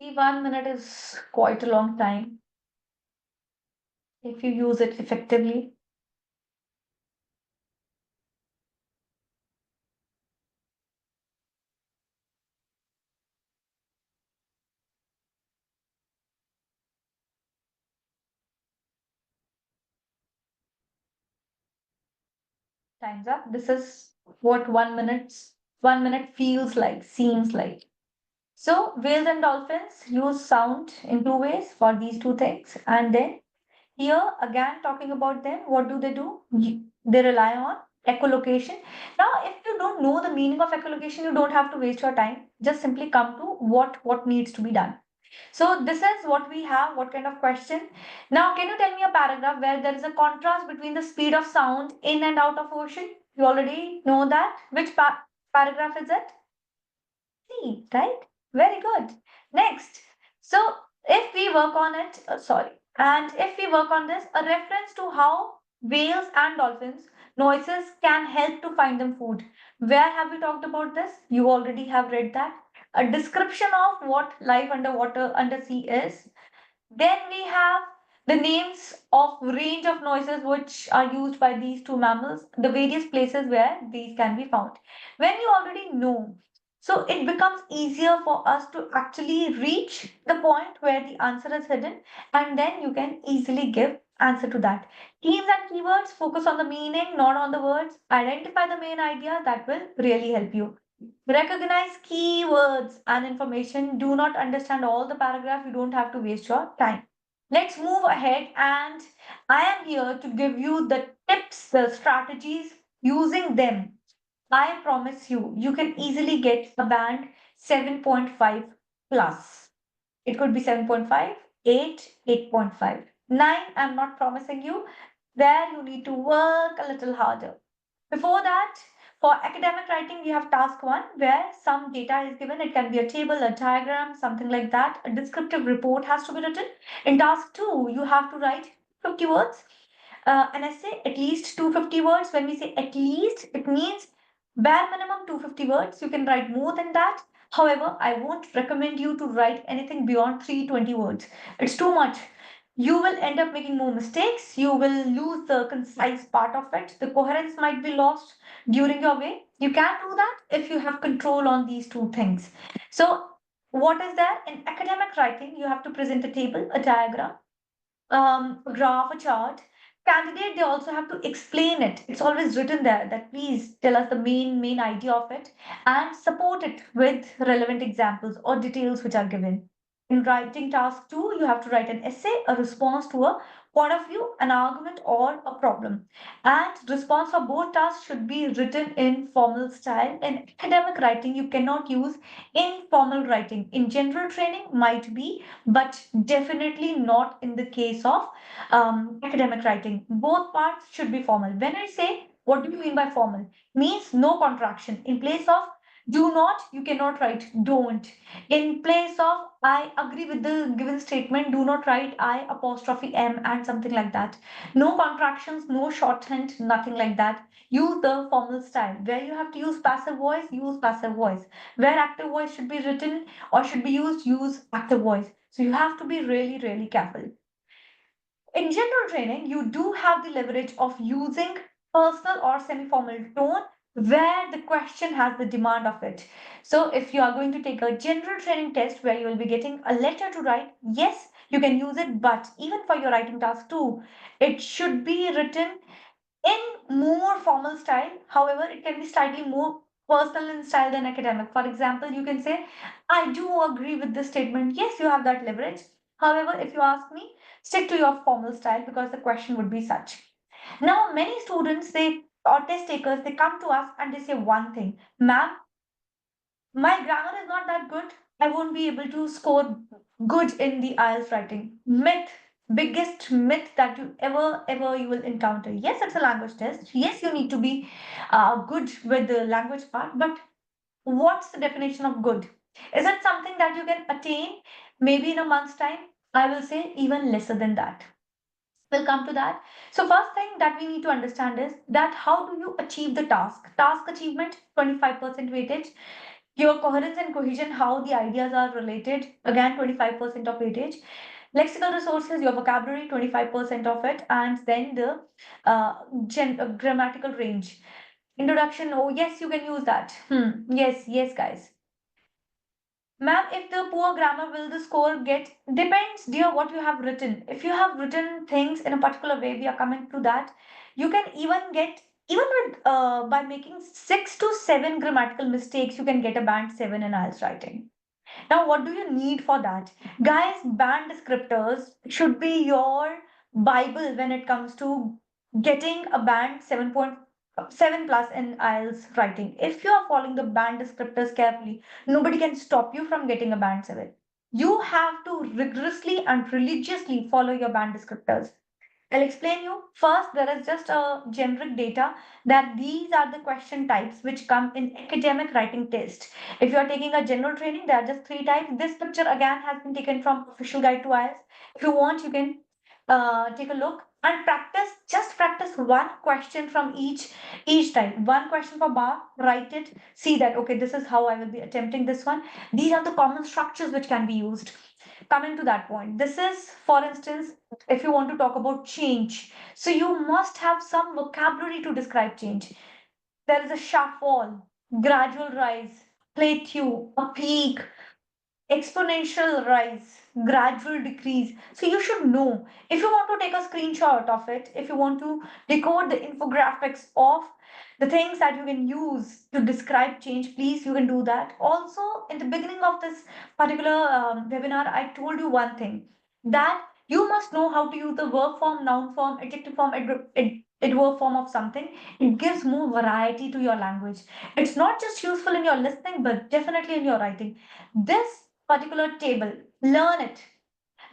The 1 minute is quite a long time if you use it effectively. Time's up. This is what 1 minute feels like, seems like. So whales and dolphins use sound in two ways for these two things. And then here again talking about them, what do? They rely on echolocation. Now, if you don't know the meaning of echolocation, you don't have to waste your time. Just simply come to what needs to be done. So this is what we have. What kind of question? Now, can you tell me a paragraph where there is a contrast between the speed of sound in and out of ocean? You already know that. Which paragraph is it? C, right? Very good. Next. So if we work on it, and if we work on this, a reference to how whales and dolphins noises can help to find them food. Where have we talked about this? You already have read that. A description of what life underwater, undersea is. Then we have the names of range of noises which are used by these two mammals, the various places where these can be found. When you already know, so it becomes easier for us to actually reach the point where the answer is hidden, and then you can easily give answer to that. Themes and keywords focus on the meaning, not on the words. Identify the main idea that will really help you. Recognize keywords and information. Do not understand all the paragraph. You don't have to waste your time. Let's move ahead, and I am here to give you the tips, the strategies. Using them, I promise you, you can easily get a band 7.5 plus. It could be 7.5, 8, 8.5. 9, I'm not promising you. There you need to work a little harder. Before that, for academic writing, we have task one where some data is given. It can be a table, a diagram, something like that. A descriptive report has to be written. In task two, you have to write 50 words. An essay, at least 250 words. When we say at least, it means bare minimum 250 words. You can write more than that. However, I won't recommend you to write anything beyond 320 words. It's too much. You will end up making more mistakes. You will lose the concise part of it. The coherence might be lost during your way. You can do that if you have control on these two things. So, what is there? In academic writing, you have to present a table, a diagram, graph, a chart. Candidate, they also have to explain it. It's always written there that please tell us the main idea of it and support it with relevant examples or details which are given. In writing task two, you have to write an essay, a response to a point of view, an argument, or a problem. And response for both tasks should be written in formal style. In academic writing, you cannot use informal writing. In general training, might be, but definitely not in the case of academic writing. Both parts should be formal. When I say, what do you mean by formal? Means no contraction. In place of do not, you cannot write don't. In place of I agree with the given statement, do not write I apostrophe M and something like that. No contractions, no shorthand, nothing like that. Use the formal style. Where you have to use passive voice, use passive voice. Where active voice should be written or should be used, use active voice. So you have to be really, really careful. In general training, you do have the leverage of using personal or semi-formal tone where the question has the demand of it. So if you are going to take a general training test where you will be getting a letter to write, yes, you can use it, but even for your writing task too, it should be written in more formal style. However, it can be slightly more personal in style than academic. For example, you can say, I do agree with this statement. Yes, you have that leverage. However, if you ask me, stick to your formal style because the question would be such. Now, many students, they or test takers, they come to us and they say one thing, ma'am, my grammar is not that good. I won't be able to score good in the IELTS writing. Myth, biggest myth that you ever you will encounter. Yes, it's a language test. Yes, you need to be good with the language part. But what's the definition of good? Is it something that you can attain maybe in a month's time? I will say even lesser than that. We'll come to that. So first thing that we need to understand is that how do you achieve the task? Task achievement, 25% weightage. Your coherence and cohesion, how the ideas are related, again 25% of weightage. Lexical resources, your vocabulary, 25% of it, and then the grammatical range. Introduction, oh yes, you can use that. Yes, guys. Ma'am, if the poor grammar, will the score get? Depends, dear, what you have written. If you have written things in a particular way, we are coming to that. You can even get, even with by making 6 to 7 grammatical mistakes, you can get a band 7 in IELTS writing. Now, what do you need for that? Guys, band descriptors should be your Bible when it comes to getting a band 7.7 plus in IELTS writing. If you are following the band descriptors carefully, nobody can stop you from getting a band 7. You have to rigorously and religiously follow your band descriptors. I'll explain you. First, there is just a generic data that these are the question types which come in academic writing test. If you are taking a general training, there are just 3 types. This picture again has been taken from Official Guide to IELTS. If you want, you can take a look and practice. Just practice one question from each type. One question for bar. Write it. See that okay, this is how I will be attempting this one. These are the common structures which can be used. Coming to that point, this is, for instance, if you want to talk about change, so you must have some vocabulary to describe change. There is a sharp fall, gradual rise, plateau, a peak, exponential rise, gradual decrease. So you should know. If you want to take a screenshot of it, if you want to decode the infographics of the things that you can use to describe change, please, you can do that. Also, in the beginning of this particular webinar, I told you one thing that you must know how to use the verb form, noun form, adjective form, adverb form of something. It gives more variety to your language. It's not just useful in your listening, but definitely in your writing. This particular table, learn it.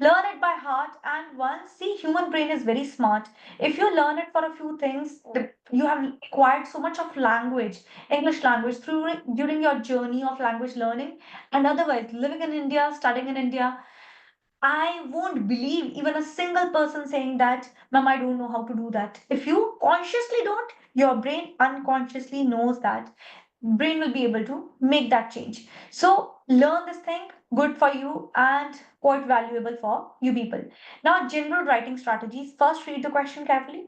Learn it by heart, and once, see, human brain is very smart. If you learn it for a few things, you have acquired so much of language, English language, through during your journey of language learning, and otherwise living in India, studying in India, I won't believe even a single person saying that, Ma'am, I don't know how to do that. If you consciously don't, your brain unconsciously knows that. Brain will be able to make that change. So learn this thing, good for you and quite valuable for you people. Now, general writing strategies. First, read the question carefully.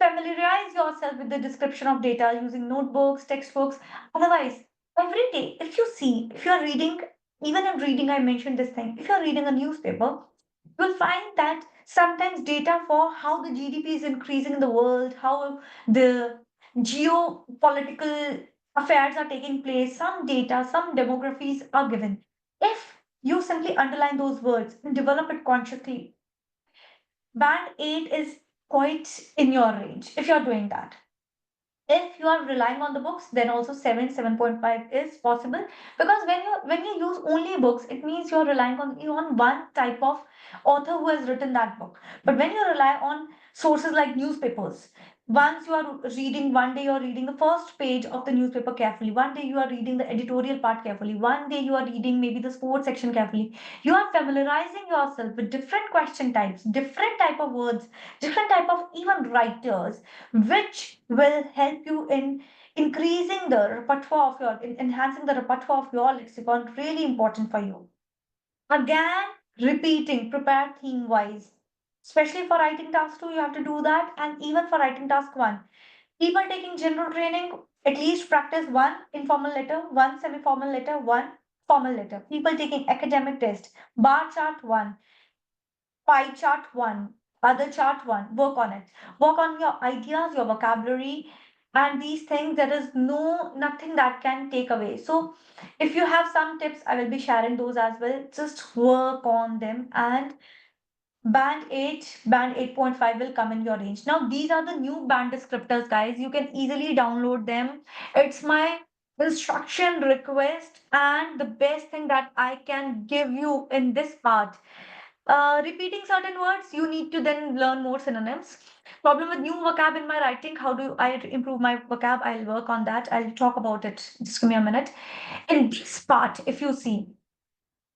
Familiarize yourself with the description of data using notebooks, textbooks. Otherwise, every day, if you see, if you are reading, even in reading, I mentioned this thing, if you are reading a newspaper, you'll find that sometimes data for how the GDP is increasing in the world, how the geopolitical affairs are taking place, some data, some demographies are given. If you simply underline those words and develop it consciously, band 8 is quite in your range if you're doing that. If you are relying on the books, then also 7.5 is possible, because when you use only books, it means you're relying on one type of author who has written that book. But when you rely on sources like newspapers, once you are reading, one day you're reading the first page of the newspaper carefully, one day you are reading the editorial part carefully, one day you are reading maybe the sports section carefully, you are familiarizing yourself with different question types, different type of words, different type of even writers, which will help you in increasing the repertoire of your, in enhancing the repertoire of your lexicon. Really important for you. Again, repeating, prepare theme wise. Especially for writing task 2, you have to do that, and even for writing task 1. People taking general training, at least practice one informal letter, one semi formal letter, one formal letter. People taking academic test, bar chart 1, pie chart 1, other chart 1, work on it. Work on your ideas, your vocabulary, and these things. There is nothing that can take away. So, if you have some tips, I will be sharing those as well. Just work on them, and band 8, band 8.5 will come in your range. Now, these are the new band descriptors, guys. You can easily download them. It's my instruction request, and the best thing that I can give you in this part. Repeating certain words, you need to then learn more synonyms. Problem with new vocab in my writing, how do I improve my vocab? I'll work on that. I'll talk about it. Just give me a minute. In this part, if you see,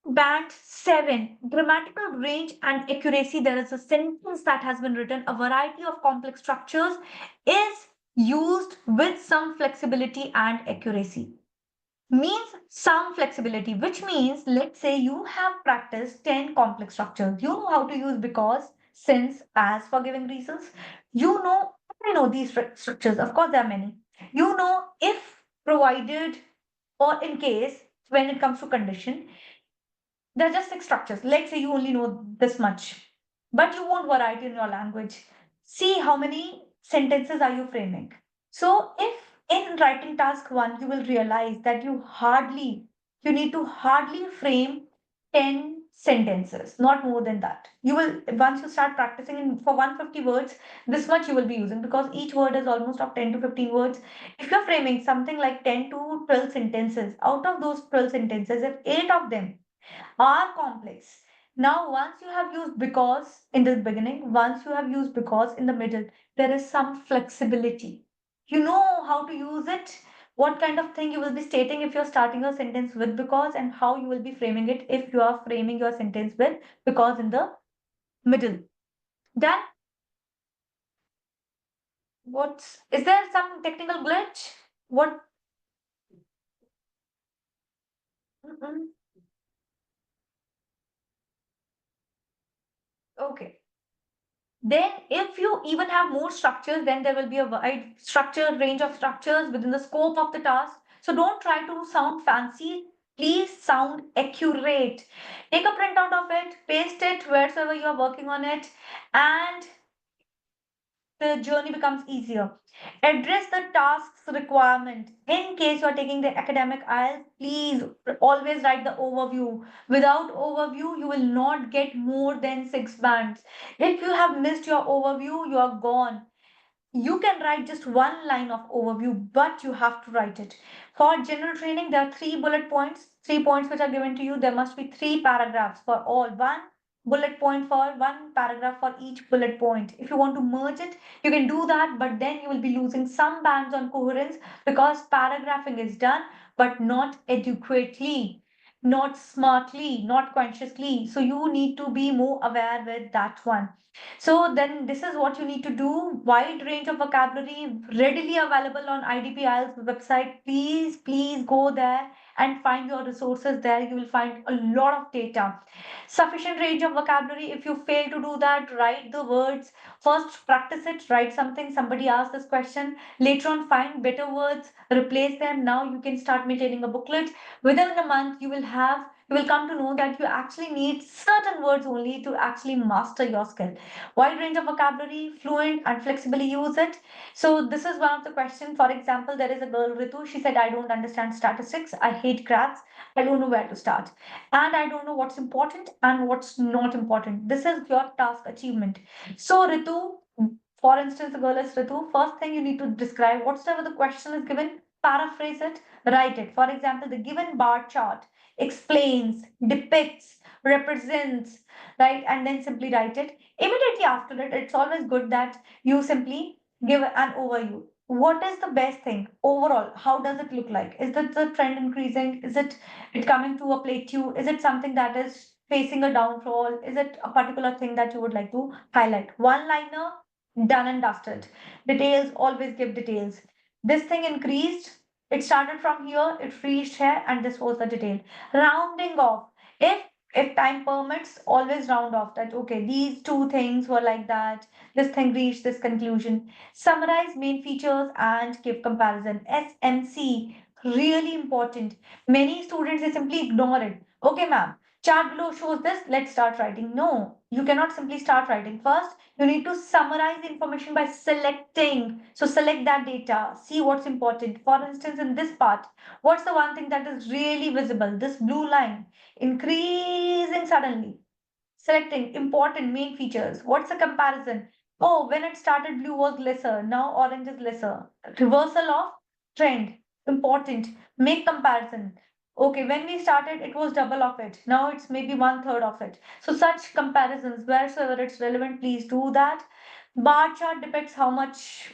band 7, grammatical range and accuracy, there is a sentence that has been written. A variety of complex structures is used with some flexibility and accuracy. Means some flexibility, which means, let's say you have practiced 10 complex structures. You know how to use because, since, as for giving reasons. You know, I know these structures. Of course, there are many. You know, if provided, or in case, when it comes to condition, there are just 6 structures. Let's say you only know this much, but you want variety in your language. See how many sentences are you framing. So if in writing task 1, you will realize that you need to hardly frame 10 sentences, not more than that. You will, once you start practicing in, for 150 words, this much you will be using, because each word is almost of 10 to 15 words. If you're framing something like 10 to 12 sentences, out of those 12 sentences, if 8 of them are complex. Now, once you have used because in the beginning, once you have used because in the middle, there is some flexibility. You know how to use it, what kind of thing you will be stating if you're starting your sentence with because, and how you will be framing it if you are framing your sentence with because in the middle. Then, what's, is there some technical glitch? What? Mm-mm. Okay. Then, if you even have more structures, then there will be a wide structure, range of structures within the scope of the task. So don't try to sound fancy. Please sound accurate. Take a printout of it, paste it wherever you are working on it, and the journey becomes easier. Address the task's requirement. In case you are taking the academic IELTS, please always write the overview. Without overview, you will not get more than 6 bands. If you have missed your overview, you are gone. You can write just one line of overview, but you have to write it. For general training, there are 3 bullet points, 3 points which are given to you. There must be 3 paragraphs for all. One, bullet point for one paragraph for each bullet point. If you want to merge it, you can do that, but then you will be losing some bands on coherence because paragraphing is done, but not adequately, not smartly, not consciously. So you need to be more aware with that one. So then this is what you need to do. Wide range of vocabulary readily available on IDP IELTS website. Please go there and find your resources there. You will find a lot of data. Sufficient range of vocabulary. If you fail to do that, write the words. First, practice it. Write something. Somebody asked this question. Later on, find better words, replace them. Now you can start maintaining a booklet. Within a month, you will come to know that you actually need certain words only to actually master your skill. Wide range of vocabulary, fluent and flexibly use it. So this is one of the questions. For example, there is a girl, Ritu. She said, I don't understand statistics. I hate graphs. I don't know where to start. And I don't know what's important and what's not important. This is your task achievement. So, Ritu, for instance, the girl is Ritu. First thing you need to describe whatever the question is given, paraphrase it, write it. For example, the given bar chart explains, depicts, represents, right? And then simply write it. Immediately after it, it's always good that you simply give an overview. What is the best thing overall? How does it look like? Is it the trend increasing? Is it coming to a plateau? Is it something that is facing a downfall? Is it a particular thing that you would like to highlight? One liner, done and dusted. Details, always give details. This thing increased. It started from here, it reached here, and this was the detail. Rounding off. If if time permits, always round off that okay, these two things were like that. This thing reached this conclusion. Summarize main features and give comparison. SMC, really important. Many students they simply ignore it. Okay, ma'am, chart below shows this. Let's start writing. No, you cannot simply start writing. First, you need to summarize the information by selecting. So select that data. See what's important. For instance, in this part, what's the one thing that is really visible? This blue line increasing suddenly. Selecting important main features. What's the comparison? Oh, when it started, blue was lesser. Now orange is lesser. Reversal of trend. Important. Make comparison. Okay, when we started, it was double of it. Now it's maybe one third of it. So such comparisons, wheresoever it's relevant, please do that. Bar chart depicts how much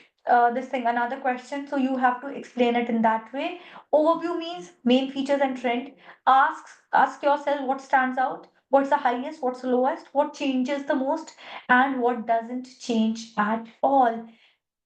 this thing. Another question. So you have to explain it in that way. Overview means main features and trend. Ask yourself what stands out, what's the highest, what's the lowest, what changes the most, and what doesn't change at all.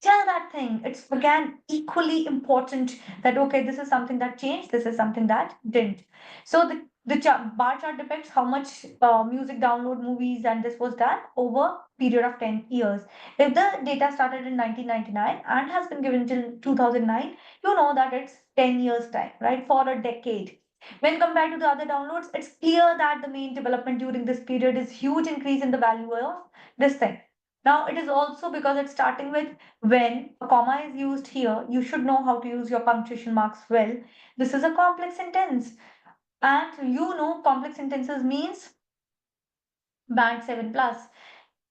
Tell that thing. It's again equally important that okay, this is something that changed, this is something that didn't. So the bar chart depicts how much music download movies and this was done over period of 10 years. If the data started in 1999 and has been given till 2009, you know that it's 10 years time, right? For a decade. When compared to the other downloads, it's clear that the main development during this period is huge increase in the value of this thing. Now it is also because it's starting with when a comma is used here, you should know how to use your punctuation marks well. This is a complex sentence, and you know complex sentences means band 7 plus.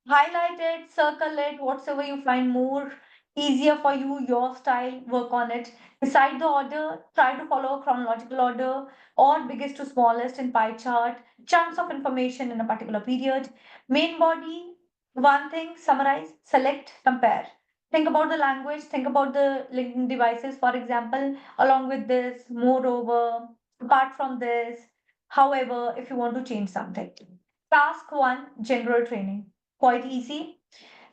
Highlight it, circle it, whatsoever you find more easier for you, your style, work on it. Decide the order, try to follow a chronological order or biggest to smallest in pie chart, chunks of information in a particular period. Main body, one thing, summarize, select, compare. Think about the language, think about the linking devices, for example, along with this, moreover, apart from this, however, if you want to change something. Task 1, general training. Quite easy.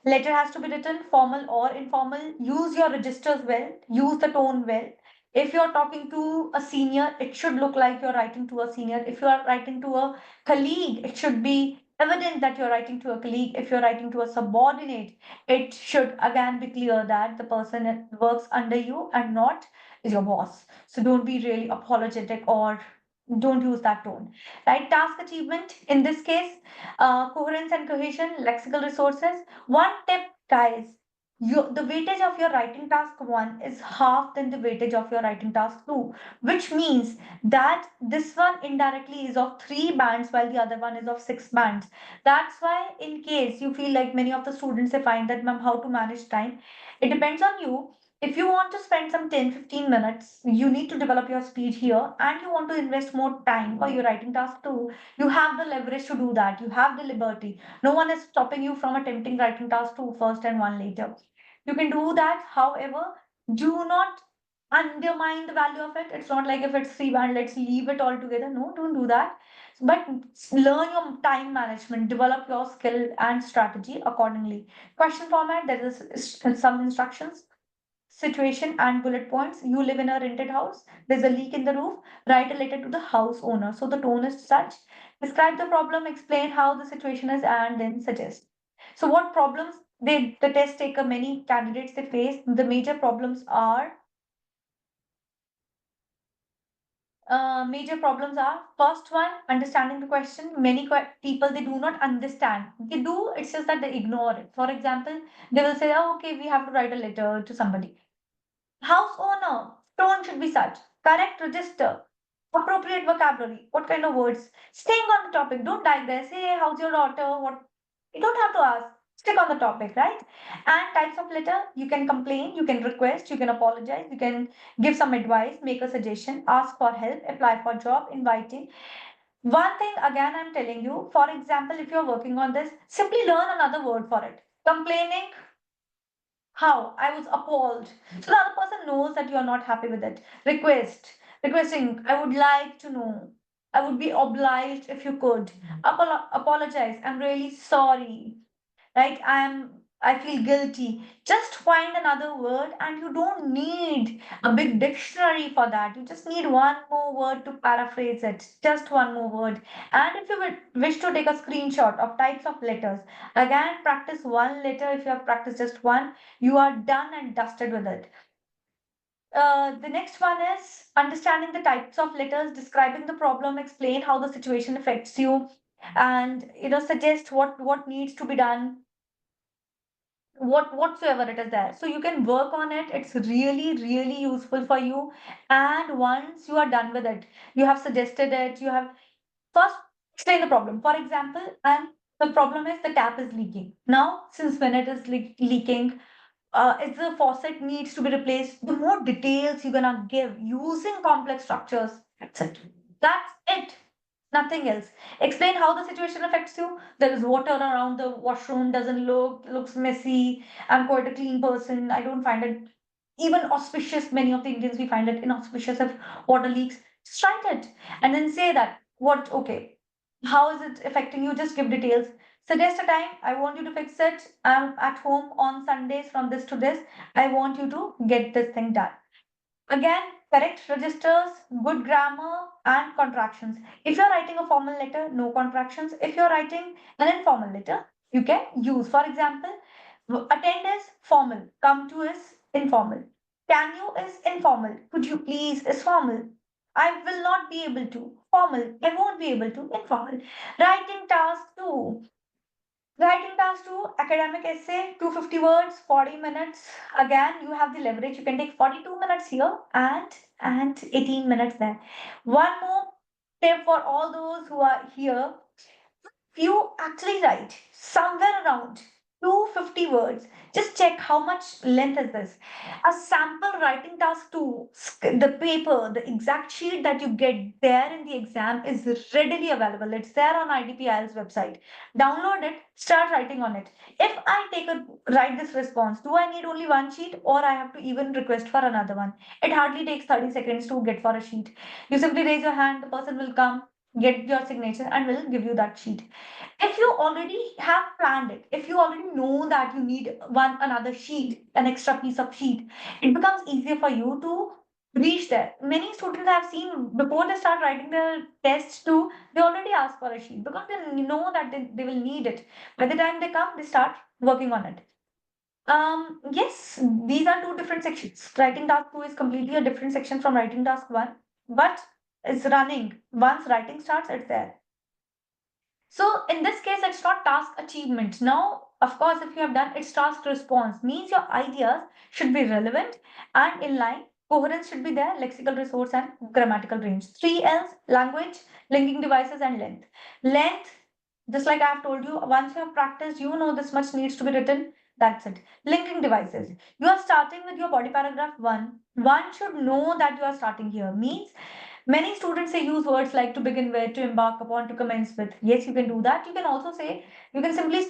Letter has to be written, formal or informal. Use your registers well, use the tone well. If you're talking to a senior, it should look like you're writing to a senior. If you are writing to a colleague, it should be evident that you're writing to a colleague. If you're writing to a subordinate, it should again be clear that the person that works under you and not is your boss. So don't be really apologetic or don't use that tone. Right? Task achievement in this case, coherence and cohesion, lexical resources. One tip, guys, the weightage of your writing task 1 is half than the weightage of your writing task 2, which means that this one indirectly is of 3 bands while the other one is of 6 bands. That's why, in case you feel like many of the students they find that, ma'am, how to manage time, it depends on you. If you want to spend some 10-15 minutes, you need to develop your speed here and you want to invest more time for your writing task too. You have the leverage to do that. You have the liberty. No one is stopping you from attempting writing task two first and one later. You can do that. However, do not undermine the value of it. It's not like if it's free band, let's leave it all together. No, don't do that. But learn your time management, develop your skill and strategy accordingly. Question format, there is some instructions, situation and bullet points. You live in a rented house, there's a leak in the roof, write a letter to the house owner. So the tone is such. Describe the problem, explain how the situation is, and then suggest. So what problems the test taker, many candidates they face, the major problems are major problems are first one, understanding the question. Many people they do not understand. They do, it's just that they ignore it. For example, they will say, oh, okay, we have to write a letter to somebody. House owner, tone should be such. Correct register. Appropriate vocabulary. What kind of words? Staying on the topic. Don't digress. Hey, how's your daughter? What? You don't have to ask. Stick on the topic, right? And types of letter. You can complain. You can request. You can apologize. You can give some advice. Make a suggestion. Ask for help. Apply for job. Inviting. One thing again, I'm telling you. For example, if you're working on this, simply learn another word for it. Complaining, how? I was appalled. So the other person knows that you are not happy with it. Requesting, I would like to know. I would be obliged if you could. Apologize. I'm really sorry. Right? I feel guilty. Just find another word and you don't need a big dictionary for that. You just need one more word to paraphrase it. Just one more word. And if you wish to take a screenshot of types of letters, again practice one letter. If you have practiced just one, you are done and dusted with it. The next one is understanding the types of letters, describing the problem, explain how the situation affects you, and suggest what needs to be done, whatsoever it is there. So you can work on it. It's really, really useful for you. And once you are done with it, you have suggested it, you have first explain the problem. For example, and the problem is the tap is leaking. Now, since when it is leaking, if the faucet needs to be replaced, the more details you're gonna give using complex structures. That's it. That's it. Nothing else. Explain how the situation affects you. There is water around the washroom, doesn't looks messy. I'm quite a clean person. I don't find it even auspicious. Many of the Indians we find it inauspicious if water leaks. Just write it and then say that. What okay. How is it affecting you? Just give details. Suggest a time. I want you to fix it. I'm at home on Sundays from this to this. I want you to get this thing done. Again, correct registers, good grammar, and contractions. If you're writing a formal letter, no contractions. If you're writing an informal letter, you can use. For example, attend is formal, come to is informal. Can you is informal. Could you please is formal. I will not be able to. Formal. I won't be able to. Informal. Writing task two. Writing task two, academic essay, 250 words, 40 minutes. Again, you have the leverage. You can take 42 minutes here and 18 minutes there. One more tip for all those who are here. You actually write somewhere around 250 words. Just check how much length is this. A sample writing task to the paper, the exact sheet that you get there in the exam is readily available. It's there on IDP IELTS website. Download it, start writing on it. If I write this response, do I need only one sheet or I have to even request for another one? It hardly takes 30 seconds to get for a sheet. You simply raise your hand, the person will come, get your signature and will give you that sheet. If you already have planned it, if you already know that you need one another sheet, an extra piece of sheet, it becomes easier for you to reach there. Many students I've seen before they start writing their tests too, they already ask for a sheet because they know that they will need it. By the time they come, they start working on it. Yes, these are two different sections. Writing task two is completely a different section from writing task one, but it's running. Once writing starts, it's there. So in this case, it's not task achievement. Now, of course, if you have done it's task response, means your ideas should be relevant and in line. Coherence should be there, lexical resource and grammatical range. Three L's, language, linking devices, and length. Length, just like I have told you, once you have practiced, you know this much needs to be written. That's it. Linking devices. You are starting with your body paragraph one. One should know that you are starting here. Means many students say use words like to begin with, to embark upon, to commence with. Yes, you can do that. You can also say, you can simply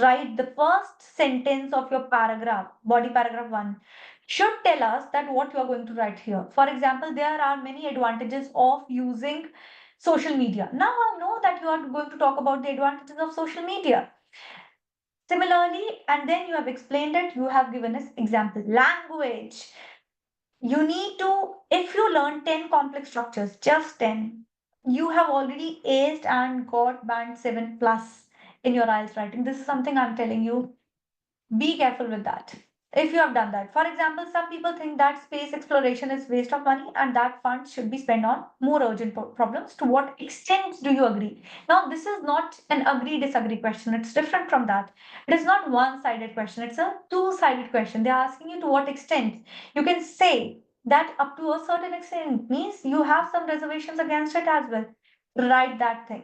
write the first sentence of your paragraph, body paragraph one, should tell us that what you are going to write here. For example, there are many advantages of using social media. Now I know that you are going to talk about the advantages of social media. Similarly, and then you have explained it, you have given us example. Language. You need to, if you learn 10 complex structures, just 10, you have already aced and got band 7 plus in your IELTS writing. This is something I'm telling you. Be careful with that. If you have done that. For example, some people think that space exploration is waste of money and that funds should be spent on more urgent problems. To what extent do you agree? Now, this is not an agree disagree question. It's different from that. It is not one-sided question. It's a two-sided question. They're asking you to what extent. You can say that up to a certain extent means you have some reservations against it as well. Write that thing.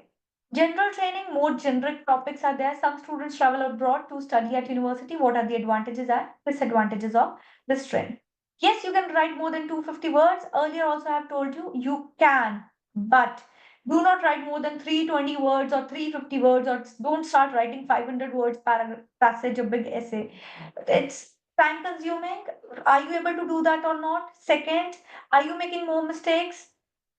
General training, more generic topics are there. Some students travel abroad to study at university. What are the advantages and disadvantages of this trend? Yes, you can write more than 250 words. Earlier, also, I have told you, you can, but do not write more than 320 words or 350 words, or don't start writing 500 words passage, a big essay. It's time consuming. Are you able to do that or not? Second, are you making more mistakes?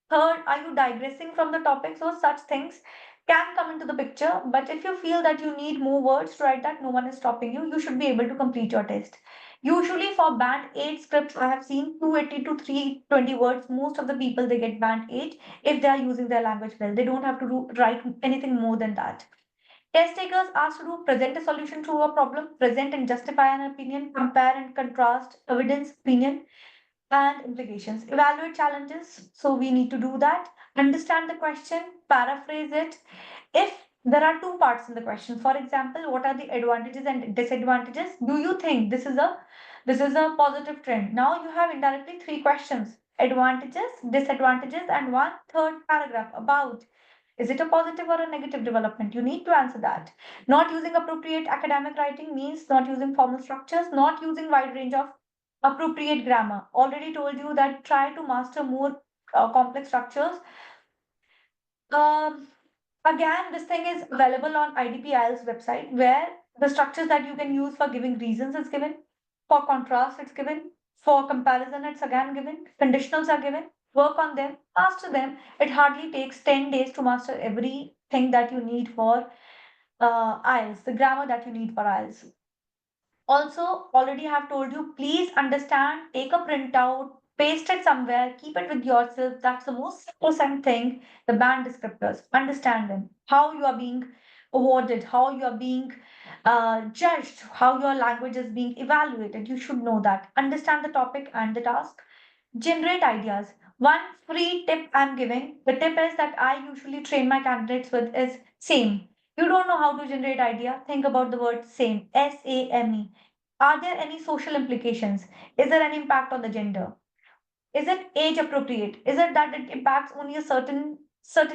Third, are you digressing from the topic? So such things can come into the picture. But if you feel that you need more words to write that, no one is stopping you. You should be able to complete your test. Usually for band 8 scripts, I have seen 280 to 320 words. Most of the people, they get band 8 if they are using their language well. They don't have to write anything more than that. Test takers asked to do present a solution to a problem, present and justify an opinion, compare and contrast evidence, opinion, and implications. Evaluate challenges. So we need to do that. Understand the question, paraphrase it. If there are two parts in the question, for example, what are the advantages and disadvantages? Do you think this is a positive trend? Now you have indirectly three questions: advantages, disadvantages, and one third paragraph about is it a positive or a negative development? You need to answer that. Not using appropriate academic writing means not using formal structures, not using wide range of appropriate grammar. Already told you that try to master more complex structures. Um, Again, this thing is available on IDP IELTS website where the structures that you can use for giving reasons is given, for contrast it's given, for comparison it's again given, conditionals are given. Work on them, master them. It hardly takes 10 days to master everything that you need for IELTS, the grammar that you need for IELTS. Also, already have told you, please understand, take a printout, paste it somewhere, keep it with yourself. That's the most important thing. The band descriptors, understand them, how you are being awarded, how you are being judged, how your language is being evaluated. You should know that. Understand the topic and the task. Generate ideas. One free tip I'm giving, the tip is that I usually train my candidates with is same. You don't know how to generate idea, think about the word same, SAME. Are there any social implications? Is there any impact on the gender? Is it age appropriate? Is it that it impacts only a certain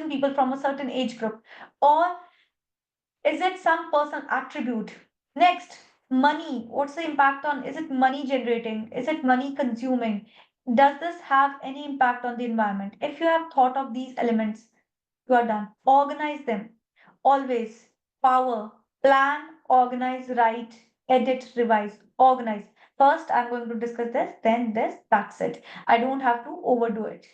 people from a certain age group? Or is it some personal attribute? Next, money. What's the impact on? Is it money generating? Is it money consuming? Does this have any impact on the environment? If you have thought of these elements, you are done. Organize them. Always. Power. Plan, organize, write, edit, revise. Organize. First, I'm going to discuss this, then this, that's it. I don't have to overdo it.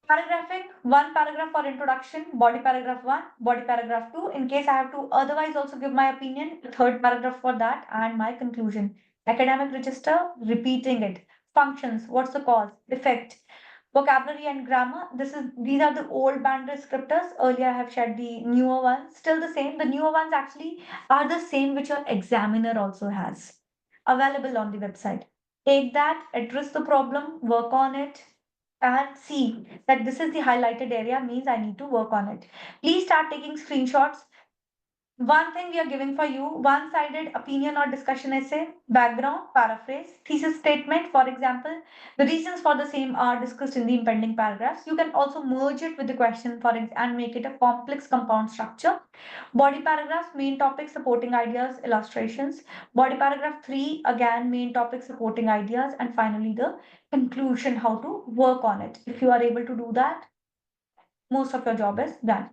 Paragraphing, one paragraph for introduction, body paragraph one, body paragraph two. In case I have to otherwise also give my opinion, third paragraph for that, and my conclusion. Academic register, repeating it. Functions, what's the cause, effect, vocabulary and grammar. These are the old band descriptors. Earlier I have shared the newer ones. Still the same. The newer ones actually are the same which your examiner also has available on the website. Take that, address the problem, work on it, and see that this is the highlighted area means I need to work on it. Please start taking screenshots. One thing we are giving for you: one-sided opinion or discussion essay, background, paraphrase, thesis statement, for example. The reasons for the same are discussed in the impending paragraphs. You can also merge it with the question and make it a complex compound structure. Body paragraphs, main topic, supporting ideas, illustrations. Body paragraph 3, again, main topic, supporting ideas. And finally, the conclusion, how to work on it. If you are able to do that, most of your job is done.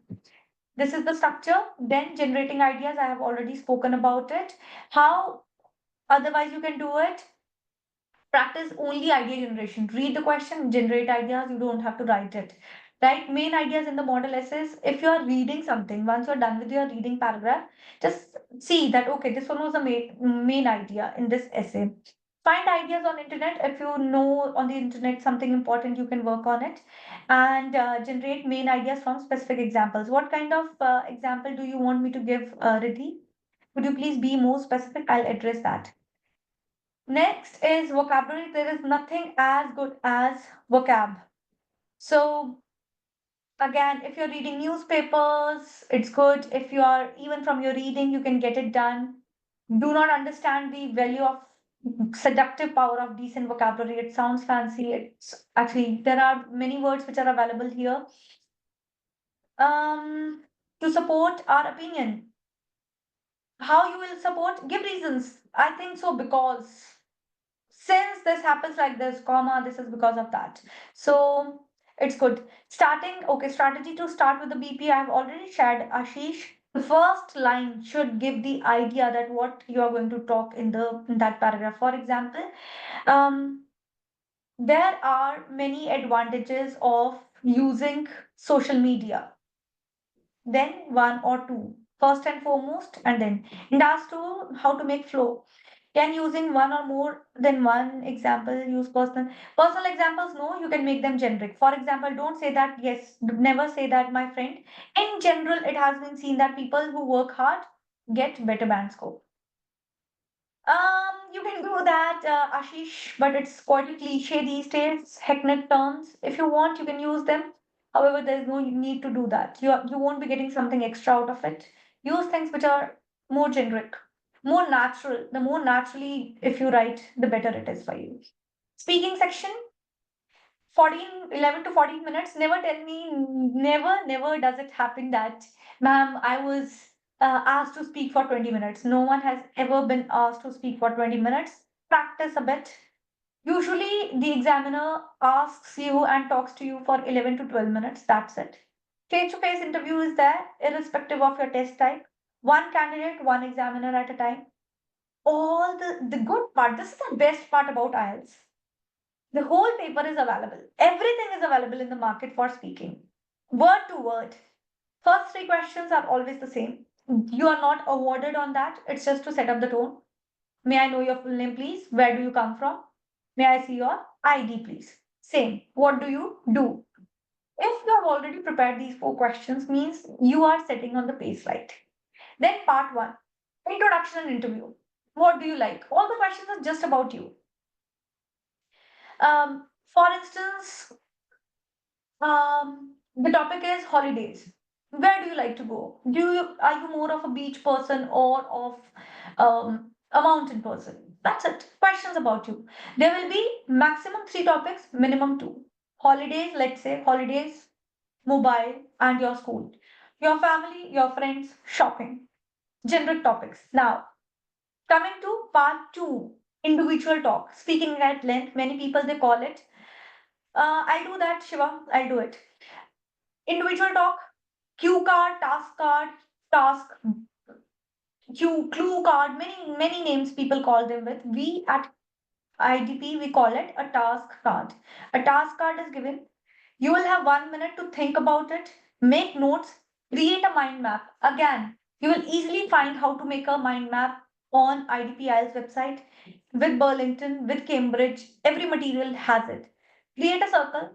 This is the structure. Then generating ideas, I have already spoken about it. How otherwise you can do it? Practice only idea generation. Read the question, generate ideas. You don't have to write it. Right? Main ideas in the model essays. If you are reading something, once you're done with your reading paragraph, just see that okay, this one was the main idea in this essay. Find ideas on internet. If you know on the internet something important, you can work on it and generate main ideas from specific examples. What kind of example do you want me to give, Riddhi? Could you please be more specific? I'll address that. Next is vocabulary. There is nothing as good as vocab. So again, if you're reading newspapers, it's good. If you are even from your reading, you can get it done. Do not understand the value of seductive power of decent vocabulary. It sounds fancy. It's actually there are many words which are available here. Um, to support our opinion. How you will support? Give reasons. I think so because since this happens like this, comma, this is because of that. So it's good. Starting, okay, strategy to start with the BP, I have already shared, Ashish. The first line should give the idea that what you are going to talk in that paragraph. For example, um, there are many advantages of using social media. Then one or two. First and foremost, and then. And as to how to make flow. Can using one or more than one example use personal examples? No, you can make them generic. For example, don't say that, yes, never say that, my friend. In general, it has been seen that people who work hard get better band score. You can do that, Ashish, but it's quite a cliche these days. Hackneyed terms. If you want, you can use them. However, there's no need to do that. You won't be getting something extra out of it. Use things which are more generic, more natural. The more naturally, if you write, the better it is for you. Speaking section, 11 to 14 minutes. Never tell me, never does it happen that, ma'am, I was asked to speak for 20 minutes. No one has ever been asked to speak for 20 minutes. Practice a bit. Usually, the examiner asks you and talks to you for 11 to 12 minutes. That's it. Face to face interview is there, irrespective of your test type. One candidate, one examiner at a time. All the good part, this is the best part about IELTS. The whole paper is available. Everything is available in the market for speaking. Word to word. First three questions are always the same. You are not awarded on that. It's just to set up the tone. May I know your full name, please? Where do you come from? May I see your ID, please? Same. What do you do? If you have already prepared these four questions, means you are setting on the pace right. Then part one, introduction and interview. What do you like? All the questions are just about you. For instance, the topic is holidays. Where do you like to go? Are you more of a beach person or of a mountain person? That's it. Questions about you. There will be maximum three topics, minimum two. Holidays, let's say holidays, mobile, and your school. Your family, your friends, shopping. Generic topics. Now, coming to part two, individual talk. Speaking at length, many people they call it. I'll do that, Shiva. I'll do it. Individual talk, cue card, task, clue card, many names people call them with. We at IDP we call it a task card. A task card is given. You will have 1 minute to think about it, make notes, create a mind map. Again, you will easily find how to make a mind map on IDP IELTS website with Burlington, with Cambridge. Every material has it. Create a circle,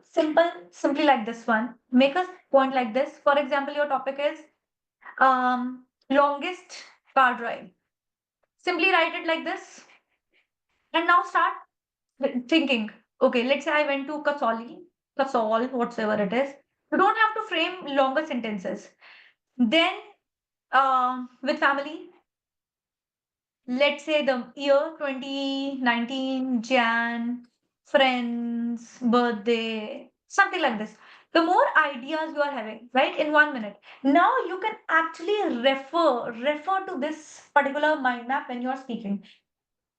simply like this one. Make a point like this. For example, your topic is longest car drive. Simply write it like this, and now start thinking. Okay, let's say I went to Kasol, whatsoever it is. You don't have to frame longer sentences. Then With family, let's say the year 2019, Jan, friends, birthday, something like this. The more ideas you are having, right, in 1 minute, now you can actually refer to this particular mind map when you are speaking.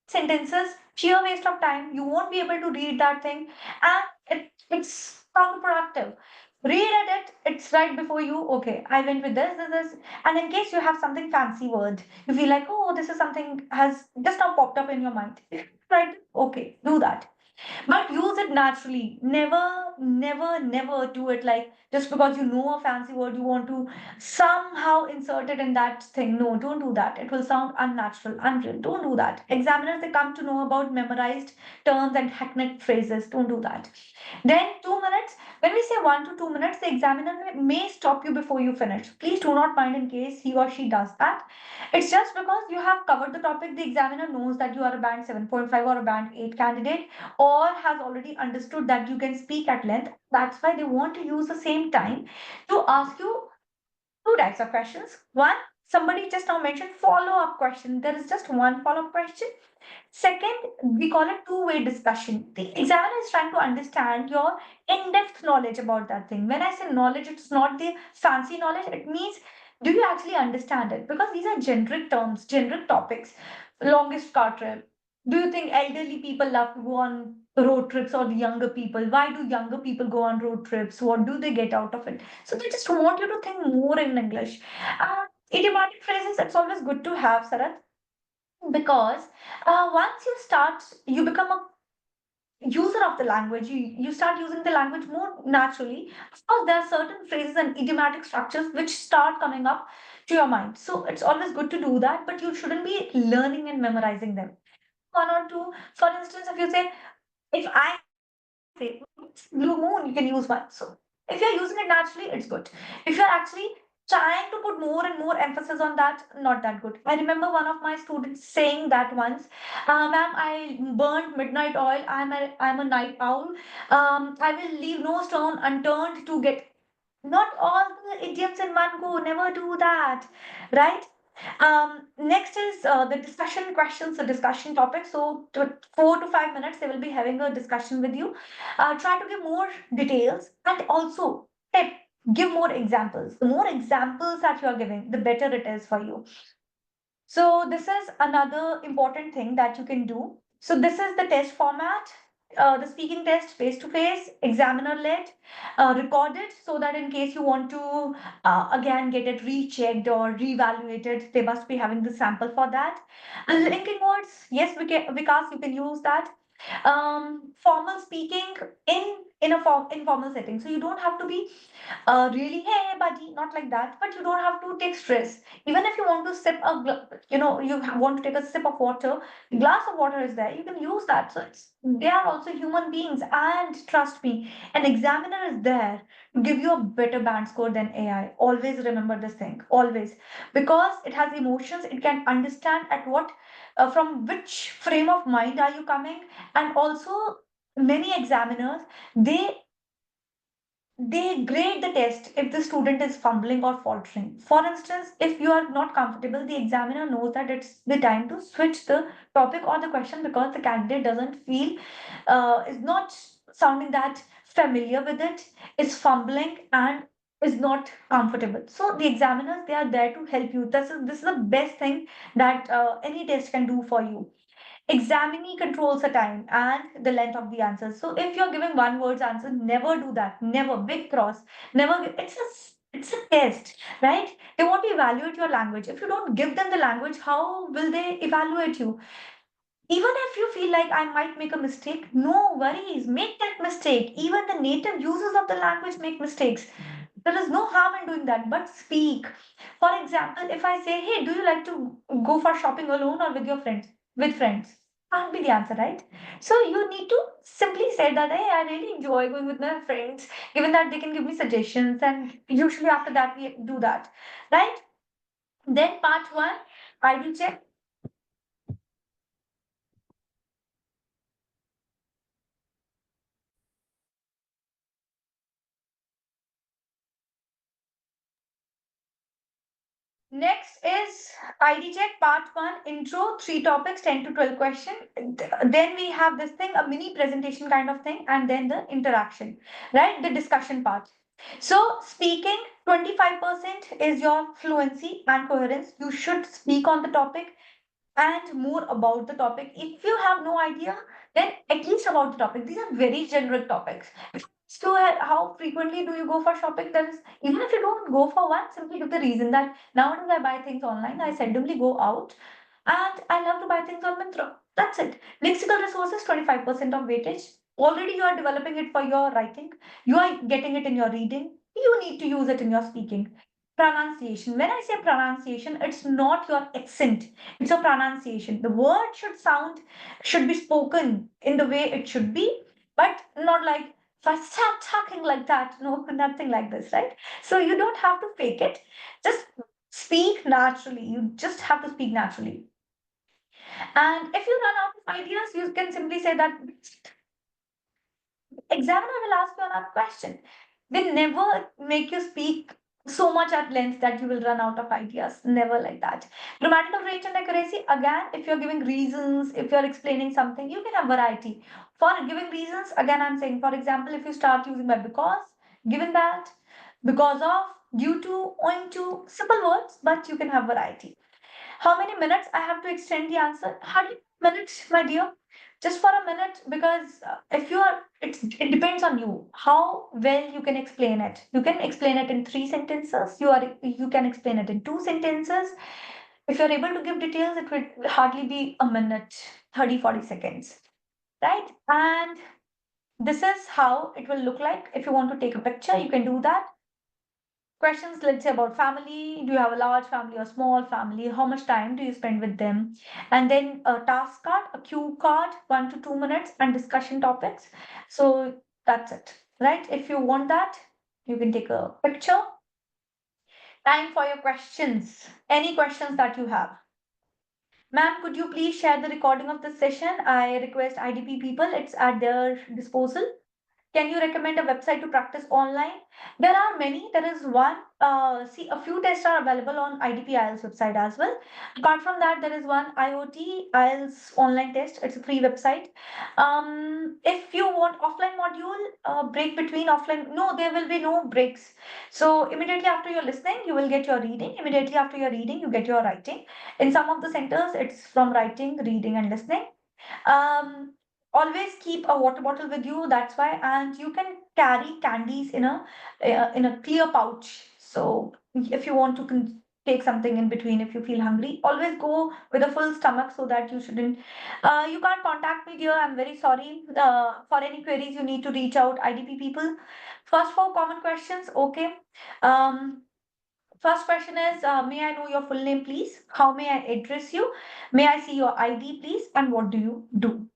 Sentences, sheer waste of time. You won't be able to read that thing, and it's counterproductive. Read at it, it's right before you. Okay, I went with this. And in case you have something fancy word, you feel like, oh, this is something has just now popped up in your mind. Right? Okay, do that, but use it naturally. Never do it like just because you know a fancy word, you want to somehow insert it in that thing. No, don't do that. It will sound unnatural, unreal. Don't do that. Examiners, they come to know about memorized terms and hackneyed phrases. Don't do that. Then 2 minutes. When we say 1 to 2 minutes, the examiner may stop you before you finish. Please do not mind in case he or she does that. It's just because you have covered the topic, the examiner knows that you are a band 7.5 or a band 8 candidate, or has already understood that you can speak at length. That's why they want to use the same time to ask you two types of questions. One, somebody just now mentioned follow up question. There is just one follow up question. Second, we call it two-way discussion. The examiner is trying to understand your in-depth knowledge about that thing. When I say knowledge, it's not the fancy knowledge. It means, do you actually understand it? Because these are generic terms, generic topics. Longest car trip. Do you think elderly people love to go on road trips, or the younger people? Why do younger people go on road trips? What do they get out of it? So they just want you to think more in English. Idiomatic phrases, it's always good to have, Sarat, because once you start, you become a user of the language. You start using the language more naturally. Of course, there are certain phrases and idiomatic structures which start coming up to your mind. So it's always good to do that, but you shouldn't be learning and memorizing them. One or two, for instance, if you say, if I say blue moon, you can use one. So if you're using it naturally, it's good. If you're actually trying to put more and more emphasis on that, not that good. I remember one of my students saying that once, ma'am, I burned midnight oil. I'm a night owl. I will leave no stone unturned to get. Not all the idioms in one go. Never do that, right? Next is the discussion questions, the discussion topic. So, 4 to 5 minutes, they will be having a discussion with you. Try to give more details, and also tip, give more examples. The more examples that you are giving, the better it is for you. So this is another important thing that you can do. So this is the test format. The speaking test face to face, examiner led, recorded, so that in case you want to again get it rechecked or reevaluated, they must be having the sample for that. Linking words, yes, we can, Vikas, you can use that. Formal speaking in a informal setting, so you don't have to be really, hey buddy, not like that, but you don't have to take stress. Even if you want to sip you want to take a sip of water, glass of water is there, you can use that. So they are also human beings, and trust me, an examiner is there to give you a better band score than AI. Always remember this thing, always, because it has emotions. It can understand at what from which frame of mind are you coming. And also, many examiners, they they grade the test if the student is fumbling or faltering. For instance, if you are not comfortable, the examiner knows that it's the time to switch the topic or the question, because the candidate doesn't feel, is not sounding that familiar with it, is fumbling and is not comfortable. So the examiners, they are there to help you. This is the best thing that any test can do for you. Examinee controls the time and the length of the answers. So if you're giving one word's answer, never do that. Never. Big cross. Never. It's a test, right? They want to evaluate your language. If you don't give them the language, how will they evaluate you? Even if you feel like I might make a mistake, no worries. Make that mistake. Even the native users of the language make mistakes. There is no harm in doing that, but speak. For example, if I say, hey, do you like to go for shopping alone or with your friends? With friends. Can't be the answer, right? So you need to simply say that, hey, I really enjoy going with my friends, given that they can give me suggestions, and usually after that we do that, right? Then part one, I will check. Next is ID check part one, intro, three topics, 10 to 12 question. Then we have this thing, a mini presentation kind of thing, and then the interaction, right? The discussion part. So speaking, 25% is your fluency and coherence. You should speak on the topic and more about the topic. If you have no idea, then at least about the topic. These are very generic topics. So, how frequently do you go for shopping? There is, even if you don't go for one, simply give the reason that nowadays I buy things online. I seldomly go out, and I love to buy things on Myntra. That's it. Lexical resources, 25% of weightage. Already you are developing it for your writing. You are getting it in your reading. You need to use it in your speaking. Pronunciation. When I say pronunciation, it's not your accent, it's a pronunciation. The word should be spoken in the way it should be, but not like if I start talking like that. No, nothing like this, right? So you don't have to fake it. Just speak naturally. You just have to speak naturally. And if you run out of ideas, you can simply say that examiner will ask you another question. They never make you speak so much at length that you will run out of ideas. Never like that. Grammatical range and accuracy, again, if you're giving reasons, if you're explaining something, you can have variety. For giving reasons, again, I'm saying, for example, if you start using by because, given that, because of, due to, owing to, simple words, but you can have variety. How many minutes I have to extend the answer? Hardly minutes, my dear. Just for a minute, because if you are, it depends on you how well you can explain it. You can explain it in three sentences. You can explain it in two sentences. If you're able to give details, it would hardly be a minute, 30, 40 seconds, right? And this is how it will look like. If you want to take a picture, you can do that. Questions, let's say about family. Do you have a large family or small family? How much time do you spend with them? And then a task card, a cue card, 1 to 2 minutes, and discussion topics. So that's it, right? If you want that, you can take a picture. Time for your questions. Any questions that you have? Ma'am, could you please share the recording of this session? I request IDP people, it's at their disposal. Can you recommend a website to practice online? There are many. There is one. See, a few tests are available on IDP IELTS website as well. Apart from that, there is one IoT IELTS online test. It's a free website. If you want offline module, break between offline, no, there will be no breaks. So immediately after you're listening, you will get your reading. Immediately after your reading, you get your writing. In some of the centers, it's from writing, reading, and listening. Um, Always keep a water bottle with you. That's why, and you can carry candies in a clear pouch. So if you want to take something in between, if you feel hungry, always go with a full stomach so that you shouldn't. You can't contact me, dear. I'm very sorry. For any queries, you need to reach out IDP people. First, for common questions, okay. Um, First question is, may I know your full name, please? How may I address you? May I see your ID, please? And what do you do?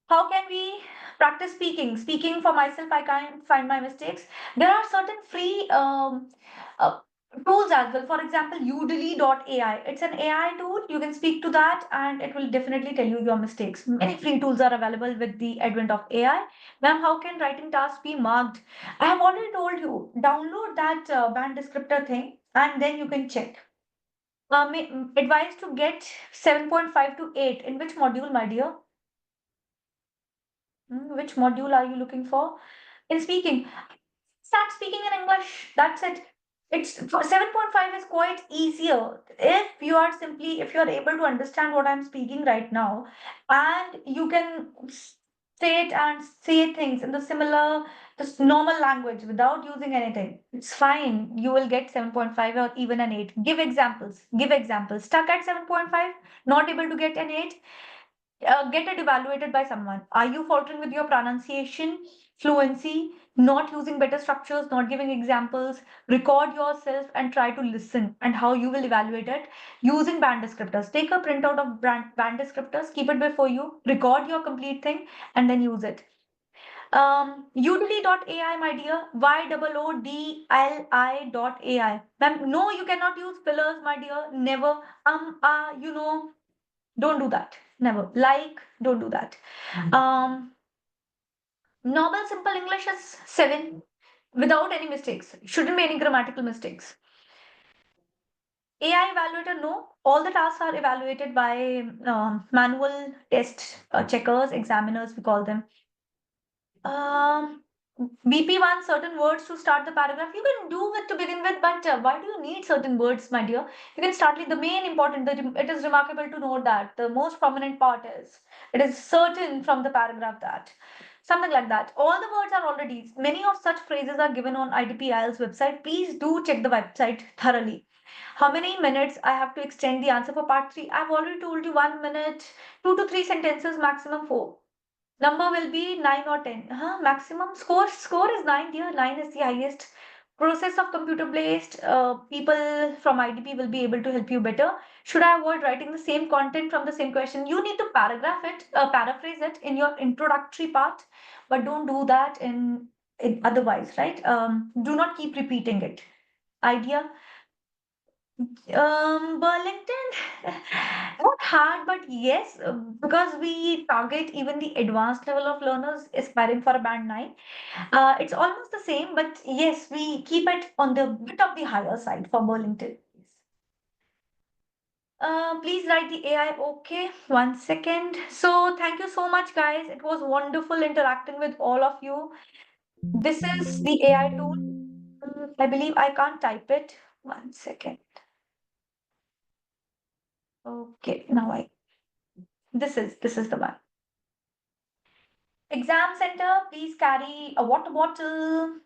How can we practice speaking? Speaking for myself, I can't find my mistakes. There are certain free uh, tools as well. For example, udely.ai. It's an AI tool. You can speak to that and it will definitely tell you your mistakes. Many free tools are available with the advent of AI. Ma'am, how can writing tasks be marked? I have already told you, download that band descriptor thing and then you can check. Advice to get 7.5 to 8. In which module, my dear? Which module are you looking for? In speaking, start speaking in English. That's it. It's 7.5 is quite easier if you are simply if you are able to understand what I'm speaking right now, and you can say it and say things in the similar, this normal language without using anything. It's fine. You will get 7.5 or even an 8. Give examples. Give examples. Stuck at 7.5, not able to get an 8, get it evaluated by someone. Are you faltering with your pronunciation, fluency, not using better structures, not giving examples? Record yourself and try to listen, and how you will evaluate it using band descriptors. Take a printout of band descriptors, keep it before you, record your complete thing, and then use it. Udly.ai, my dear. YOODLI.ai. Ma'am, no, you cannot use fillers, my dear. Never. Don't do that. Never. Like, don't do that. Um, Normal simple English is 7 without any mistakes. Shouldn't be any grammatical mistakes. AI evaluator, no. All the tasks are evaluated by manual test checkers, examiners, we call them. Um, BP wants certain words to start the paragraph. You can do it to begin with, but why do you need certain words, my dear? You can start with the main important. It is remarkable to note that the most prominent part is it is certain from the paragraph that something like that. All the words are already. Many of such phrases are given on IDP IELTS website. Please do check the website thoroughly. How many minutes I have to extend the answer for part 3? I've already told you 1 minute, 2 to 3 sentences, maximum 4. Number will be 9 or 10. Maximum score is 9, dear. 9 is the highest. Process of computer based. People from IDP will be able to help you better. Should I avoid writing the same content from the same question? You need to paraphrase it in your introductory part, but don't do that in otherwise, right? Do not keep repeating it. Idea. Burlington, not hard, but yes, because we target even the advanced level of learners aspiring for a band 9. It's almost the same, but yes, we keep it on the bit of the higher side for Burlington. Please write the AI. Okay, 1 second. So thank you so much, guys. It was wonderful interacting with all of you. This is the AI tool. I believe I can't type it. 1 second. Okay, now I this is the one. Exam center, please carry a water bottle,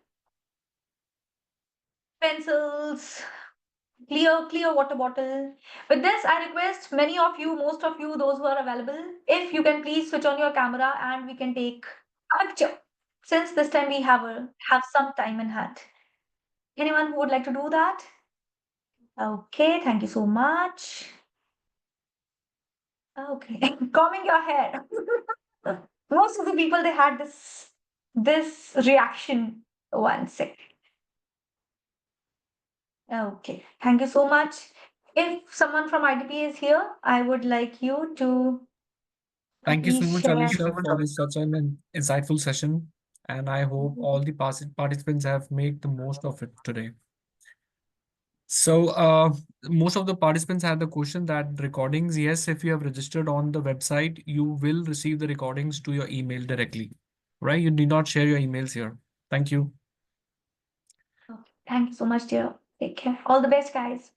pencils, clear water bottle. With this, I request many of you, most of you, those who are available, if you can please switch on your camera and we can take a picture. Since this time we have some time in hand. Anyone who would like to do that? Okay, thank you so much. Okay, combing your hair. Most of the people they had this reaction. 1 second. Okay, thank you so much. If someone from IDP is here, I would like you to Thank you so please much, share. Alicia, for this such an insightful session. And I hope all the participants have made the most of it today. So, most of the participants had the question that recordings, yes, if you have registered on the website, you will receive the recordings to your email directly, right? You need not share your emails here. Thank you. Okay, thank you so much, dear. Take care. All the best, guys.